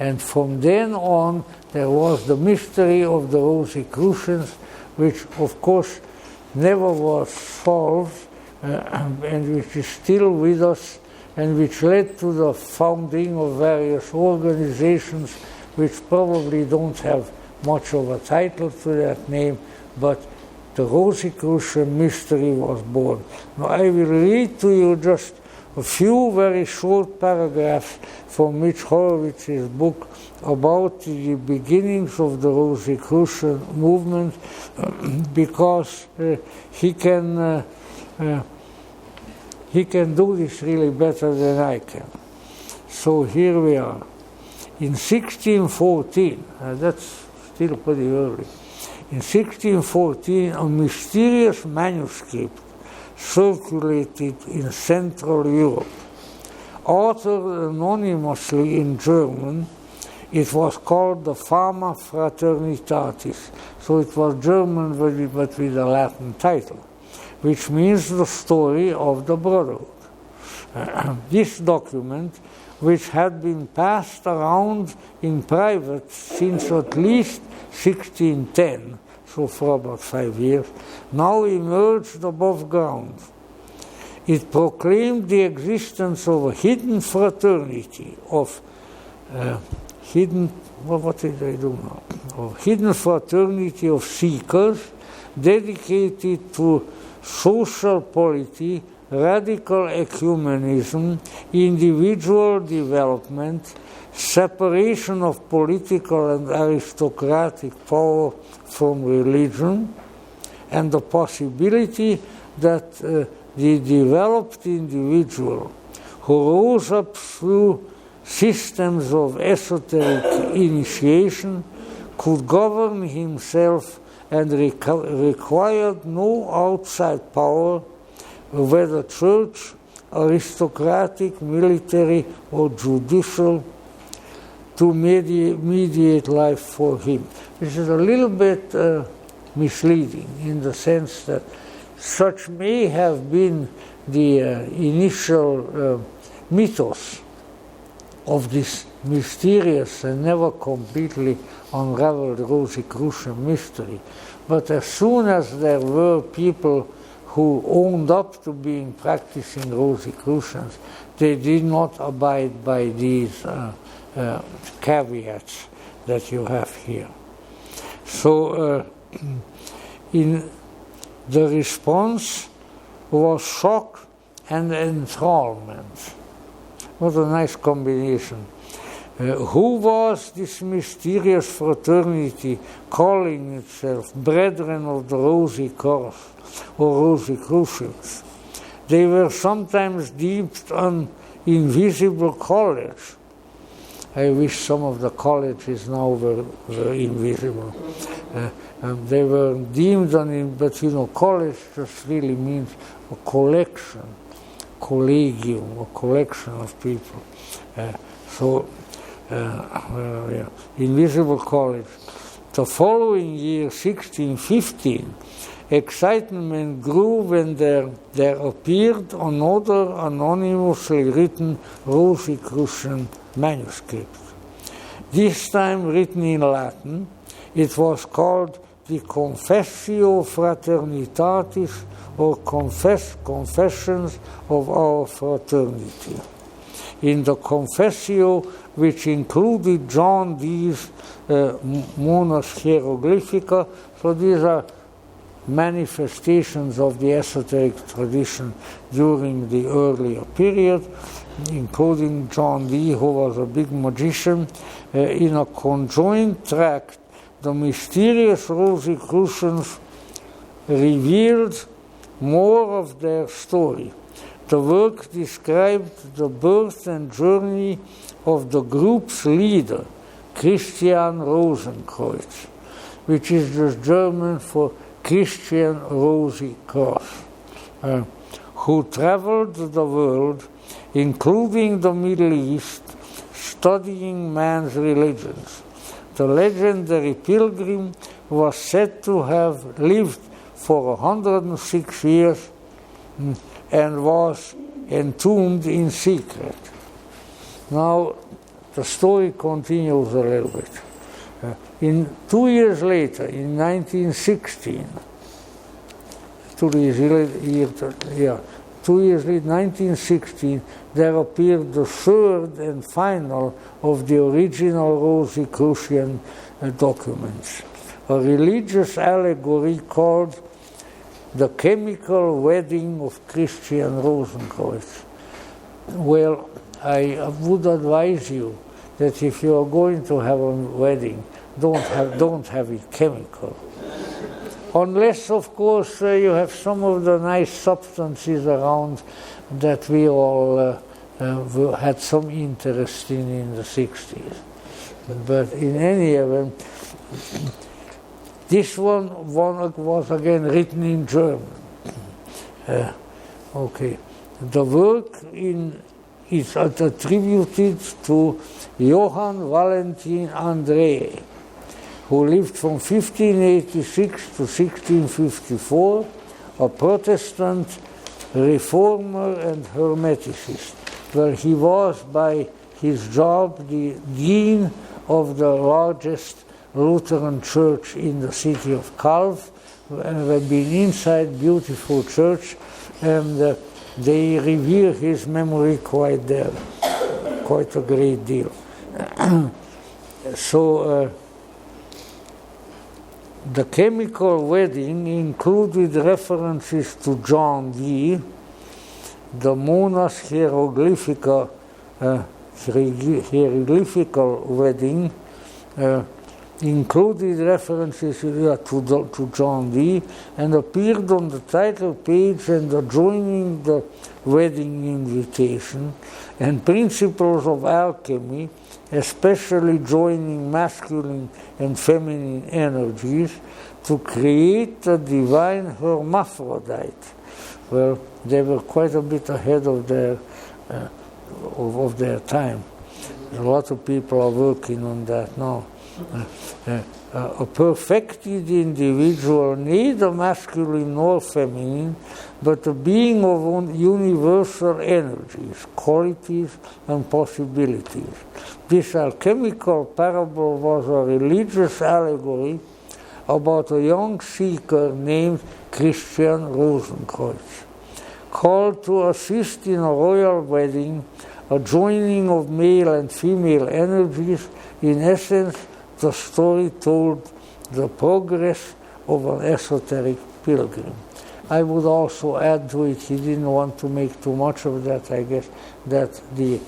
And from then on, there was the mystery of the Rosicrucians, which, of course, never was solved, and which is still with us, and which led to the founding of various organizations which probably don't have much of a title to that name, but the Rosicrucian mystery was born. Now I will read to you just a few very short paragraphs from Mitch Horowitz's book about the beginnings of the Rosicrucian movement, because he can do this really better than I can. So here we are. In 1614, that's still pretty early, in 1614 a mysterious manuscript circulated in Central Europe. Authored anonymously in German, it was called the Fama Fraternitatis, so it was German but with a Latin title, which means the story of the brotherhood. This document, which had been passed around in private since at least 1610, so for about 5 years, now emerged above ground. It proclaimed the existence of a hidden fraternity of hidden fraternity of seekers dedicated to social polity, radical ecumenism, individual development, separation of political and aristocratic power from religion, and the possibility that the developed individual who rose up through systems of esoteric initiation could govern himself and required no outside power, whether church, aristocratic, military, or judicial, to mediate life for him. This is a little bit misleading in the sense that such may have been the initial mythos of this mysterious and never completely unraveled Rosicrucian mystery. But as soon as there were people who owned up to being practicing Rosicrucians, they did not abide by these caveats that you have here. So in the response was shock and enthrallment. What a nice combination. Who was this mysterious fraternity calling itself Brethren of the Rosy Cross or Rosicrucians? They were sometimes deemed an invisible college. I wish some of the colleges now were invisible. They were deemed but college just really means a collection, collegium, a collection of people. Invisible college. The following year, 1615, excitement grew when there appeared another anonymously written Rosicrucian manuscript. This time written in Latin, it was called the Confessio Fraternitatis, or Confessions of Our Fraternity. In the Confessio, which included John Dee's Monas Hieroglyphica, so these are manifestations of the esoteric tradition during the earlier period, including John Dee, who was a big magician. In a conjoined tract, the mysterious Rosicrucians revealed more of their story. The work described the birth and journey of the group's leader, Christian Rosenkreuz, which is just German for Christian Rosy Cross, who traveled the world, including the Middle East, studying man's religions. The legendary pilgrim was said to have lived for 106 years and was entombed in secret. Now, the story continues a little bit. In 2 years later, in 1916, 2 years later, 1916, there appeared the third and final of the original Rosicrucian documents, a religious allegory called The Chemical Wedding of Christian Rosenkreuz. Well, I would advise you that if you are going to have a wedding, don't have it chemical. Unless, of course, you have some of the nice substances around that we all had some interest in the 60s. But in any event, this one was again written in German. Okay. The work is attributed to Johann Valentin André, who lived from 1586 to 1654, a Protestant reformer and hermeticist. Well, he was by his job the dean of the largest Lutheran church in the city of Calv, and had been inside beautiful church, and they revere his memory quite a great deal. So the Chemical Wedding included references to John Dee, the Monas hieroglyphical wedding, included references to John Dee, and appeared on the title page and adjoining the wedding invitation, and principles of alchemy, especially joining masculine and feminine energies to create a divine hermaphrodite. Well, they were quite a bit ahead of their time. A lot of people are working on that now. A perfected individual, neither masculine nor feminine, but a being of universal energies, qualities, and possibilities. This alchemical parable was a religious allegory about a young seeker named Christian Rosenkreuz, called to assist in a royal wedding, a joining of male and female energies. In essence, the story told the progress of an esoteric pilgrim. I would also add to it, he didn't want to make too much of that, I guess, that the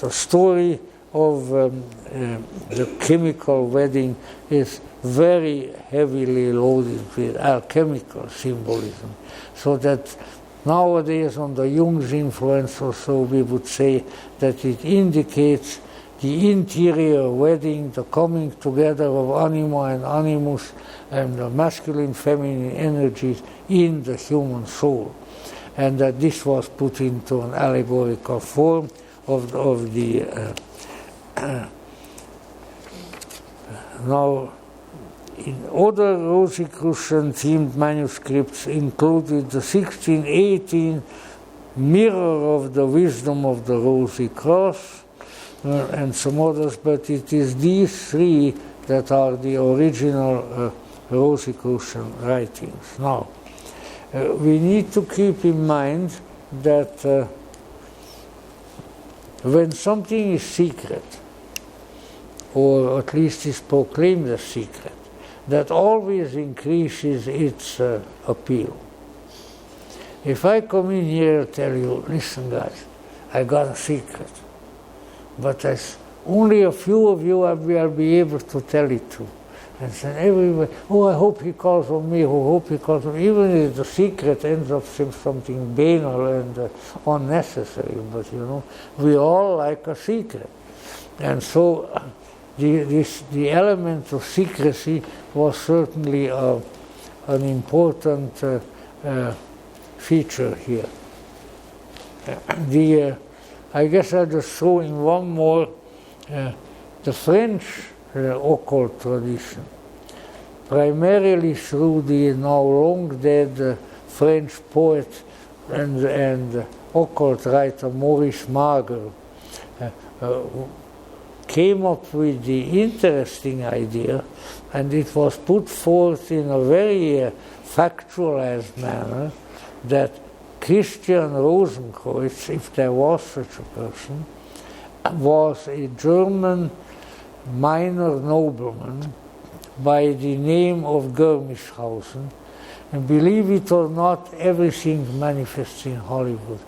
story of the chemical wedding is very heavily loaded with alchemical symbolism, so that nowadays on the Jung's influence or so, we would say that it indicates the interior wedding, the coming together of anima and animus, and the masculine, feminine energies in the human soul. And that this was put into an allegorical form of the now, in other Rosicrucian themed manuscripts included the 1618 Mirror of the Wisdom of the Rosy Cross, and some others, but it is these three that are the original Rosicrucian writings. Now, we need to keep in mind that when something is secret, or at least is proclaimed as secret, that always increases its appeal. If I come in here and tell you, listen guys, I got a secret, but as only a few of you will be able to tell it to. And then everybody, oh, I hope he calls on me, oh, I hope he calls on me. Even if the secret ends up something banal and unnecessary, but you know, we all like a secret. And so the element of secrecy was certainly an important feature here. I guess I'll just throw in one more, the French occult tradition, primarily through the now long dead French poet and occult writer Maurice Marger, came up with the interesting idea, and it was put forth in a very factualized manner, that Christian Rosenkreuz, if there was such a person, was a German minor nobleman by the name of Germischhausen. And believe it or not, everything manifests in Hollywood.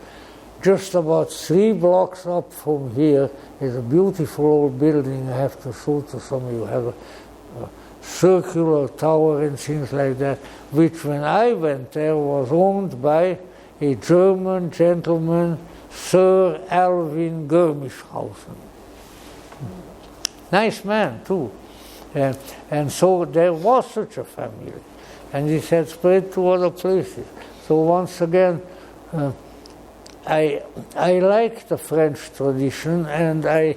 Just about 3 blocks up from here is a beautiful old building I have to show to some of you. Have a circular tower and things like that, which when I went there was owned by a German gentleman, Sir Alvin Germischhausen. Nice man too. And so there was such a family. And it had spread to other places. So once again, I like the French tradition, and I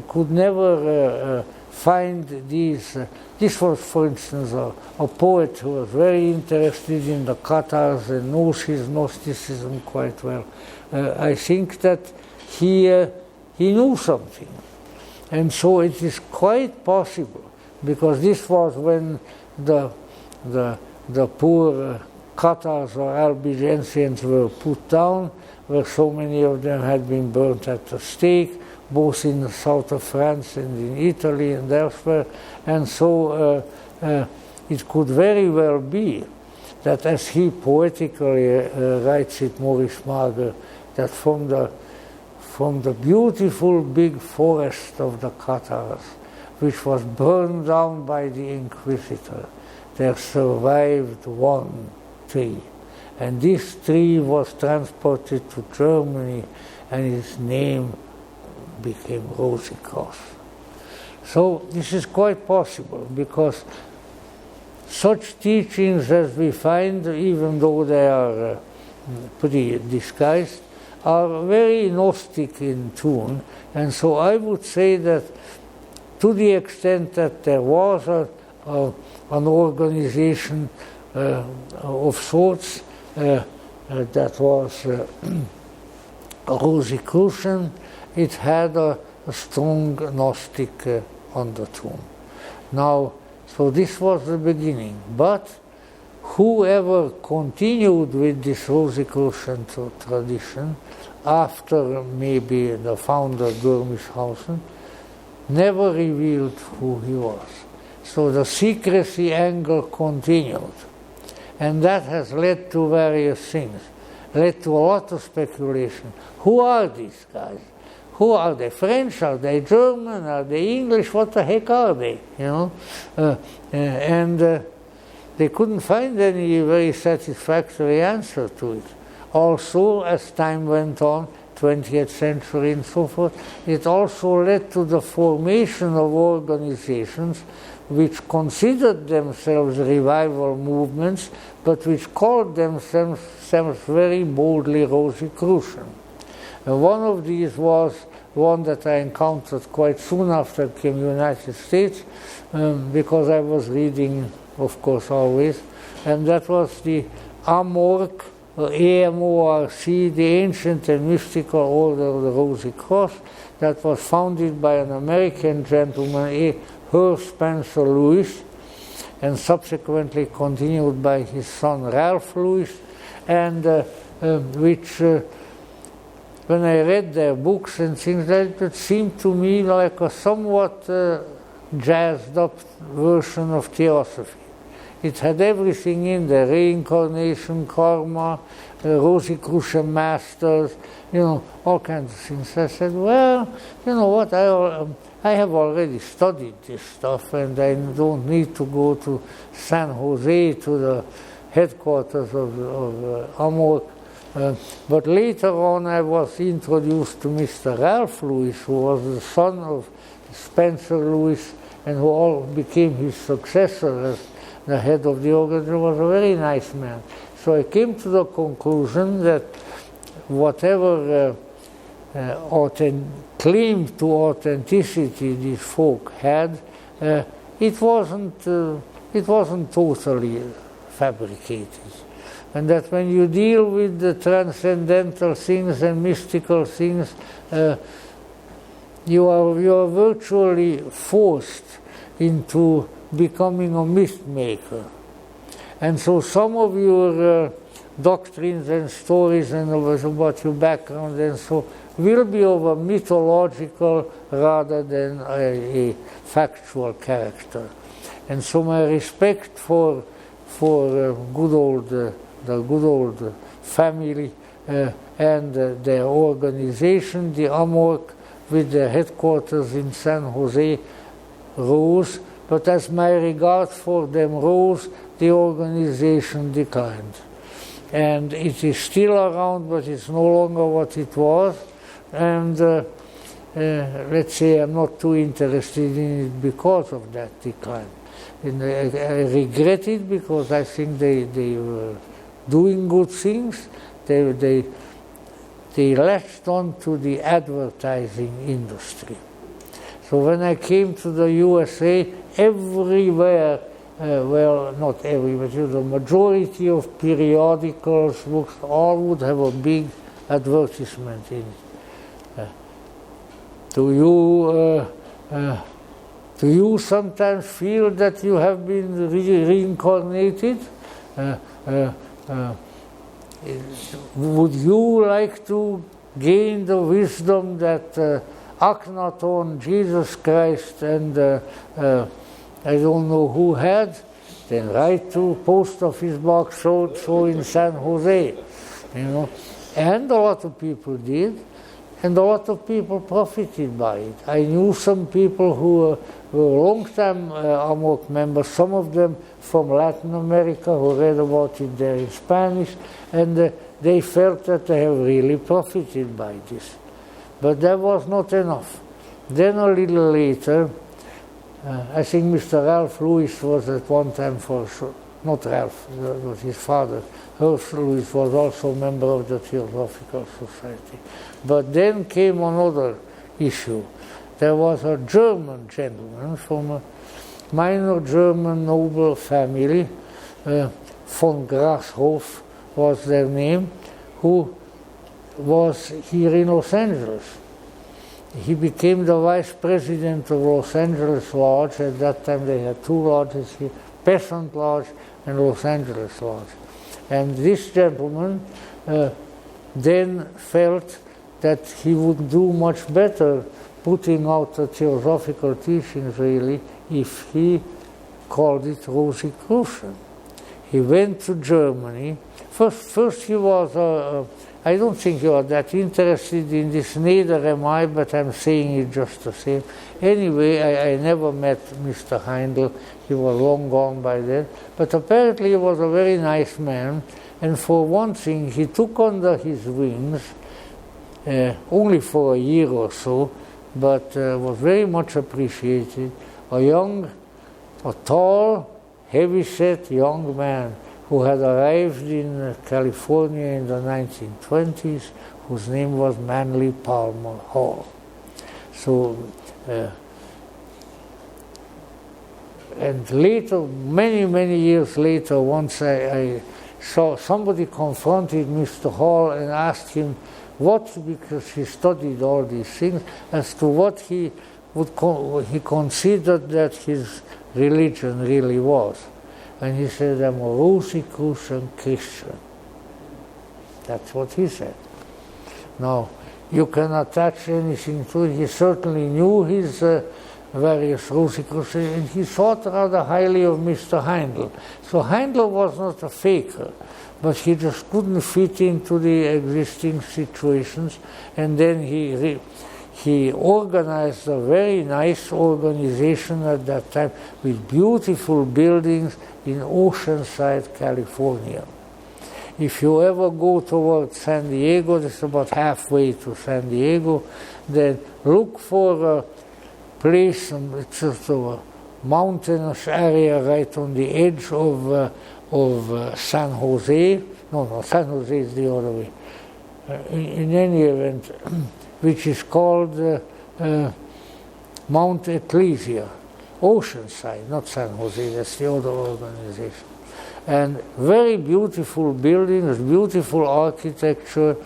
could never find these. This was, for instance, a poet who was very interested in the Cathars and knows his Gnosticism quite well. I think that he knew something. And so it is quite possible, because this was when the poor Cathars or Albigensians were put down, where so many of them had been burnt at the stake, both in the south of France and in Italy and elsewhere. And so it could very well be that, as he poetically writes it, Maurice Marger, that from the beautiful big forest of the Cathars, which was burned down by the Inquisitor, there survived one tree. And this tree was transported to Germany, and its name became Rosy Cross. So this is quite possible, because such teachings as we find, even though they are pretty disguised, are very Gnostic in tune. And so I would say that, to the extent that there was an organization of sorts that was Rosicrucian, it had a strong Gnostic undertone. Now, so this was the beginning. But whoever continued with this Rosicrucian tradition after maybe the founder Germischhausen never revealed who he was. So the secrecy angle continued. And that has led to various things, led to a lot of speculation. Who are these guys? Who are they? French? Are they German? Are they English? What the heck are they? You know, and they couldn't find any very satisfactory answer to it. Also, as time went on, 20th century and so forth, it also led to the formation of organizations which considered themselves revival movements, but which called themselves very boldly Rosicrucian. One of these was one that I encountered quite soon after I came to the United States, because I was reading, of course, always, and that was the AMORC, A-M-O-R-C, the Ancient and Mystical Order of the Rosy Cross, that was founded by an American gentleman, Herr Spencer Lewis, and subsequently continued by his son Ralph Lewis, and which, when I read their books and things like that, it seemed to me like a somewhat jazzed up version of Theosophy. It had everything in there: reincarnation, karma, Rosicrucian masters, you know, all kinds of things. I said, well, you know what, I have already studied this stuff, and I don't need to go to San Jose, to the headquarters of AMORC. But later on I was introduced to Mr. Ralph Lewis, who was the son of Spencer Lewis, and who all became his successor as the head of the organization. Was a very nice man. So I came to the conclusion that whatever claim to authenticity these folk had, it wasn't totally fabricated. And that when you deal with the transcendental things and mystical things, you are virtually forced into becoming a myth maker. And so some of your doctrines and stories and about your background and so will be of a mythological rather than a factual character. And so my respect for the good old family and their organization, the AMORC, with their headquarters in San Jose, rose. But as my regard for them rose, the organization declined. And it is still around, but it's no longer what it was. And let's say I'm not too interested in it because of that decline. And I regret it because I think they were doing good things. They latched on to the advertising industry. So when I came to the USA, everywhere, well, not everywhere, but the majority of periodicals, books, all would have a big advertisement in it. Do you sometimes feel that you have been reincarnated? Would you like to gain the wisdom that Akhenaton, Jesus Christ, and I don't know who had? Then write to Post Office Box so in San Jose, you know. And a lot of people did, and a lot of people profited by it. I knew some people who were long-time AMORC members, some of them from Latin America, who read about it there in Spanish, and they felt that they have really profited by this. But that was not enough. Then a little later, I think Mr. Ralph Lewis was at one time not Ralph, it was his father. Ralph Lewis was also a member of the Theosophical Society. But then came another issue. There was a German gentleman from a minor German noble family, von Grashof was their name, who was here in Los Angeles. He became the vice president of Los Angeles Lodge. At that time they had two lodges here, Peasant Lodge and Los Angeles Lodge. And this gentleman then felt that he would do much better putting out the theosophical teachings really if he called it Rosicrucian. He went to Germany. First he was I don't think you are that interested in this, neither am I, but I'm saying it just the same. Anyway, I never met Mr. Heindel. He was long gone by then. But apparently he was a very nice man. And for one thing, he took under his wings, only for a year or so, but was very much appreciated, a tall, heavy-set young man who had arrived in California in the 1920s, whose name was Manly Palmer Hall. So, and later, many years later, once I saw somebody confronted Mr. Hall and asked him because he studied all these things, as to what he considered that his religion really was. And he said, I'm a Rosicrucian Christian. That's what he said. Now, you can attach anything to it. He certainly knew his various Rosicrucians, and he thought rather highly of Mr. Heindel. So Heindel was not a faker, but he just couldn't fit into the existing situations, and then he organized a very nice organization at that time with beautiful buildings in Oceanside, California. If you ever go towards San Diego, this is about halfway to San Diego, then look for a place, it's just a mountainous area right on the edge of San Jose. No, San Jose is the other way. In any event, which is called Mount Ecclesia, Oceanside, not San Jose, that's the other organization. and very beautiful buildings, beautiful architecture,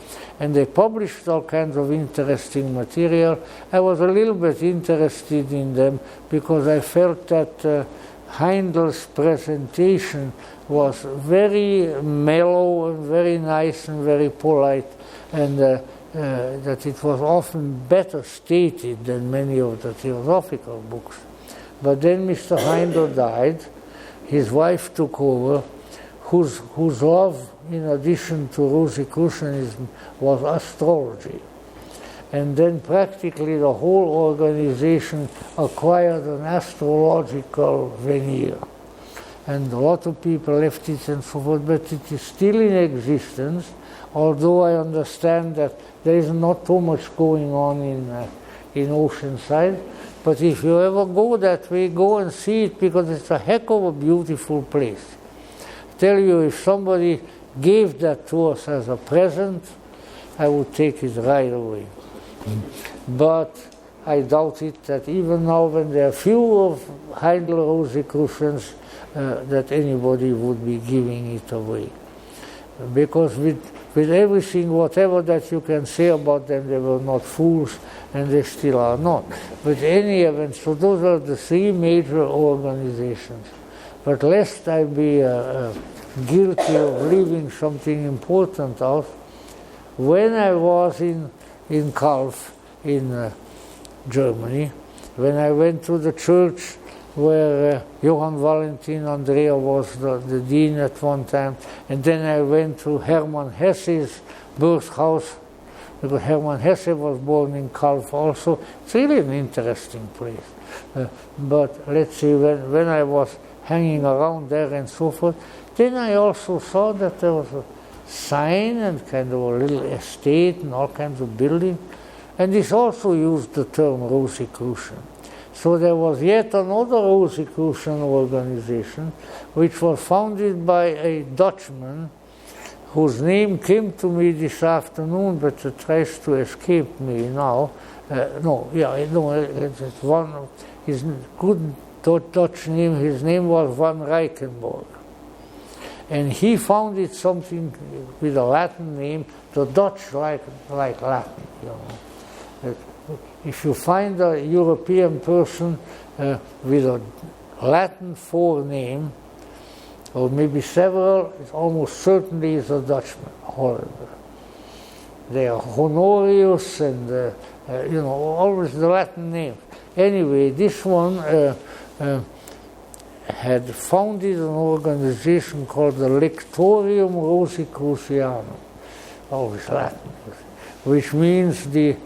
and they published all kinds of interesting material. I was a little bit interested in them because I felt that Heindel's presentation was very mellow and very nice and very polite, and that it was often better stated than many of the theosophical books. But then Mr. Heindel died, his wife took over, whose love, in addition to Rosicrucianism, was astrology. And then practically the whole organization acquired an astrological veneer. And a lot of people left it and so forth, but it is still in existence, although I understand that there is not too much going on in Oceanside. But if you ever go that way, go and see it, because it's a heck of a beautiful place. I tell you, if somebody gave that to us as a present, I would take it right away. But I doubt it that even now, when there are few of Heindel Rosicrucians, that anybody would be giving it away. Because with everything, whatever that you can say about them, they were not fools, and they still are not. But in any event, so those are the three major organizations. But lest I be guilty of leaving something important out, when I was in Calf in Germany, when I went to the church where Johann Valentin Andrea was the dean at one time, and then I went to Hermann Hesse's birthhouse, because Hermann Hesse was born in Calf also. It's really an interesting place. But let's see, when I was hanging around there and so forth, then I also saw that there was a sign and kind of a little estate and all kinds of buildings, and this also used the term Rosicrucian. So there was yet another Rosicrucian organization, which was founded by a Dutchman, whose name came to me this afternoon, but it tries to escape me now. It's one, his good Dutch name, his name was Van Rijkenborg. And he founded something with a Latin name. The Dutch like Latin, you know. If you find a European person with a Latin forename, or maybe several, it almost certainly is a Dutchman, Hoeller. They are Honorius and, always the Latin names. Anyway, this one had founded an organization called the Lectorium Rosicrucianum, always Latin, which means the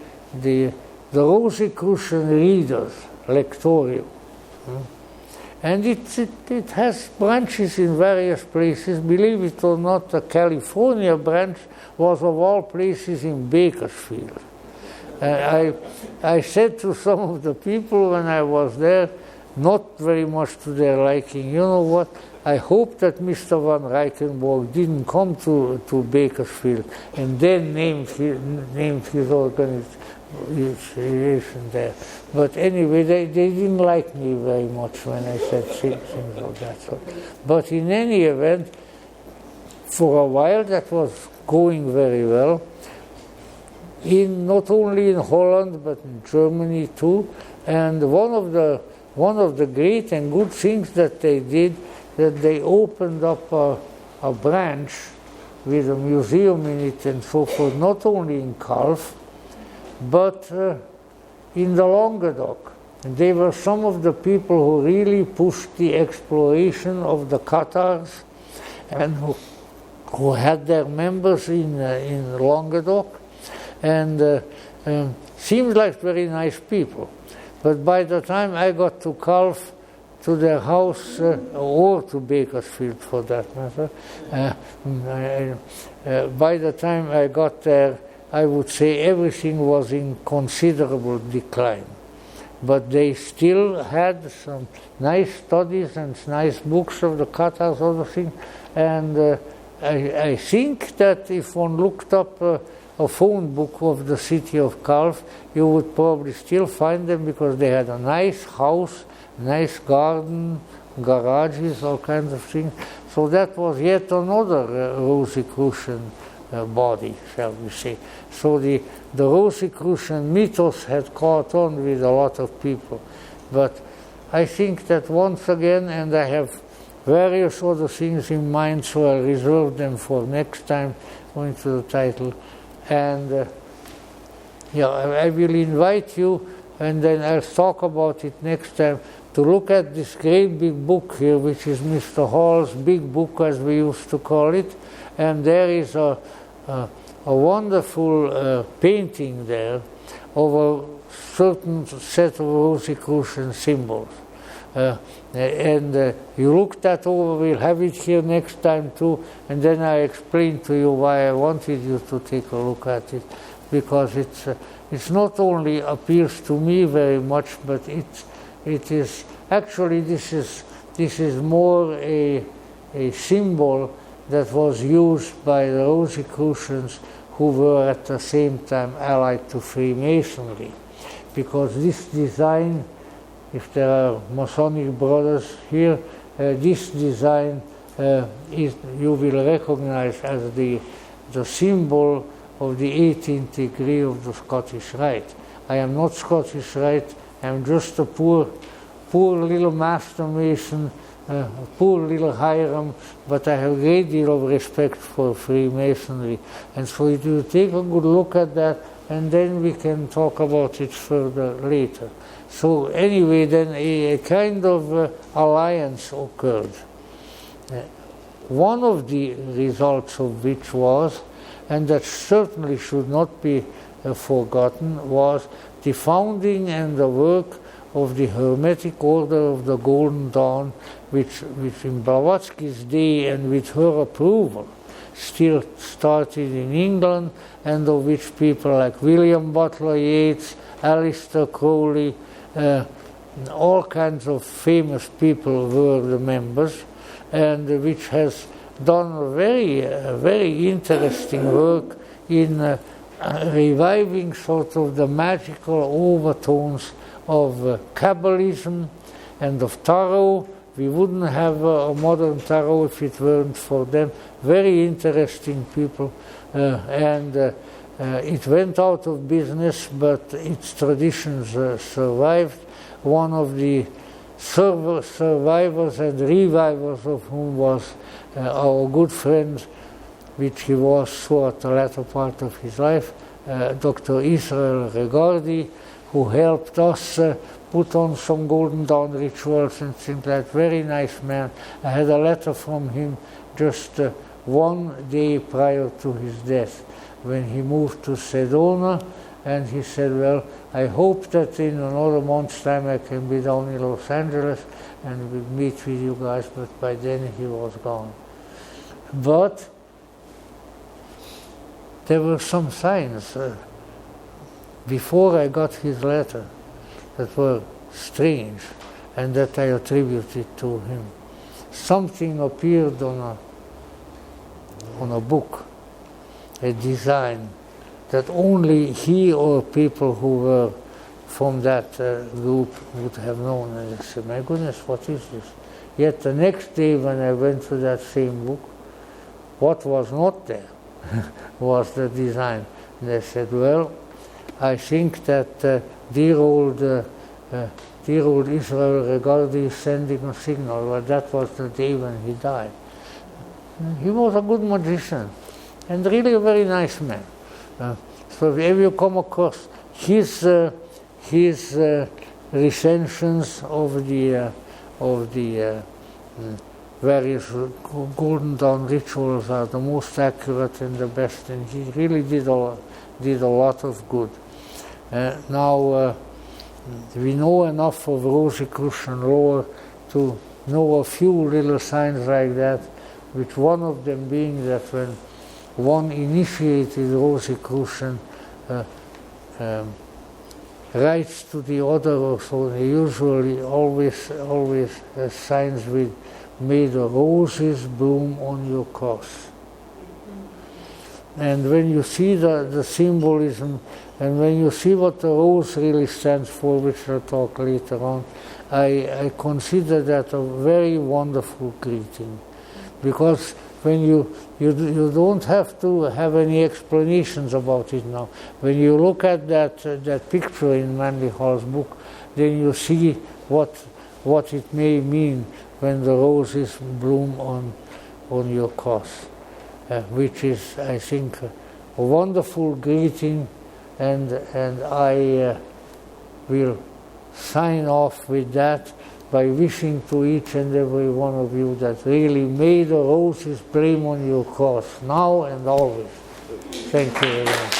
Rosicrucian readers, Lectorium. And it has branches in various places. Believe it or not, the California branch was of all places in Bakersfield. I said to some of the people when I was there, not very much to their liking, you know what, I hope that Mr. Van Rijkenborg didn't come to Bakersfield and then named his organization there. But anyway, they didn't like me very much when I said things of that sort. But in any event, for a while that was going very well, not only in Holland but in Germany too. And one of the great and good things that they did, that they opened up a branch with a museum in it and so forth, not only in Calf, but in the Languedoc. And they were some of the people who really pushed the exploration of the Cathars, and who had their members in Languedoc, and seemed like very nice people. But by the time I got to Calf, to their house, or to Bakersfield for that matter, by the time I got there, I would say everything was in considerable decline. But they still had some nice studies and nice books of the Cathars, other things. And I think that if one looked up a phone book of the city of Calf, you would probably still find them, because they had a nice house, nice garden, garages, all kinds of things. So that was yet another Rosicrucian body, shall we say. So the Rosicrucian mythos had caught on with a lot of people. But I think that once again, and I have various other things in mind, so I reserve them for next time, going to the title. And I will invite you, and then I'll talk about it next time, to look at this great big book here, which is Mr. Hall's big book, as we used to call it. And there is a wonderful painting there of a certain set of Rosicrucian symbols. And you look that over, we'll have it here next time too, and then I explain to you why I wanted you to take a look at it, because it's not only appeals to me very much, but it is actually this is more a symbol that was used by the Rosicrucians, who were at the same time allied to Freemasonry, because this design, if there are Masonic brothers here, this design you will recognize as the symbol of the 18th degree of the Scottish Rite. I am not Scottish Rite, I am just a poor little master mason, poor little Hiram, but I have a great deal of respect for Freemasonry. And so if you take a good look at that, and then we can talk about it further later. So anyway, then a kind of alliance occurred. One of the results of which was, and that certainly should not be forgotten, was the founding and the work of the Hermetic Order of the Golden Dawn, which in Blavatsky's day and with her approval still started in England, and of which people like William Butler Yeats, Aleister Crowley, all kinds of famous people were the members, and which has done a very interesting work in reviving sort of the magical overtones of Kabbalism and of Tarot. We wouldn't have a modern Tarot if it weren't for them. Very interesting people, and it went out of business, but its traditions survived. One of the survivors and revivers of whom was our good friend, which he was so at the latter part of his life, Dr. Israel Regardi, who helped us put on some Golden Dawn rituals and things like that. Very nice man. I had a letter from him just 1 day prior to his death, when he moved to Sedona, and he said, well, I hope that in another month's time I can be down in Los Angeles and we'll meet with you guys, but by then he was gone. But there were some signs before I got his letter that were strange and that I attributed to him. Something appeared on a book, a design that only he or people who were from that group would have known. And I said, my goodness, what is this? Yet the next day when I went to that same book, what was not there was the design. And I said, well, I think that dear old Israel Regardi is sending a signal. Well, that was the day when he died. He was a good magician and really a very nice man. So if you come across his recensions of the various Golden Dawn rituals are the most accurate and the best, and he really did a lot of good. Now we know enough of Rosicrucian lore to know a few little signs like that, with one of them being that when one initiated Rosicrucian writes to the other, or so they usually always signs with, may the roses bloom on your cross. And when you see the symbolism, and when you see what the rose really stands for, which I'll talk later on, I consider that a very wonderful greeting. because when you don't have to have any explanations about it now. When you look at that picture in Manly Hall's book, then you see what it may mean when the roses bloom on your cross, which is, I think, a wonderful greeting, and I will sign off with that by wishing to each and every one of you that really may the roses bloom on your cross now and always. Thank you very much.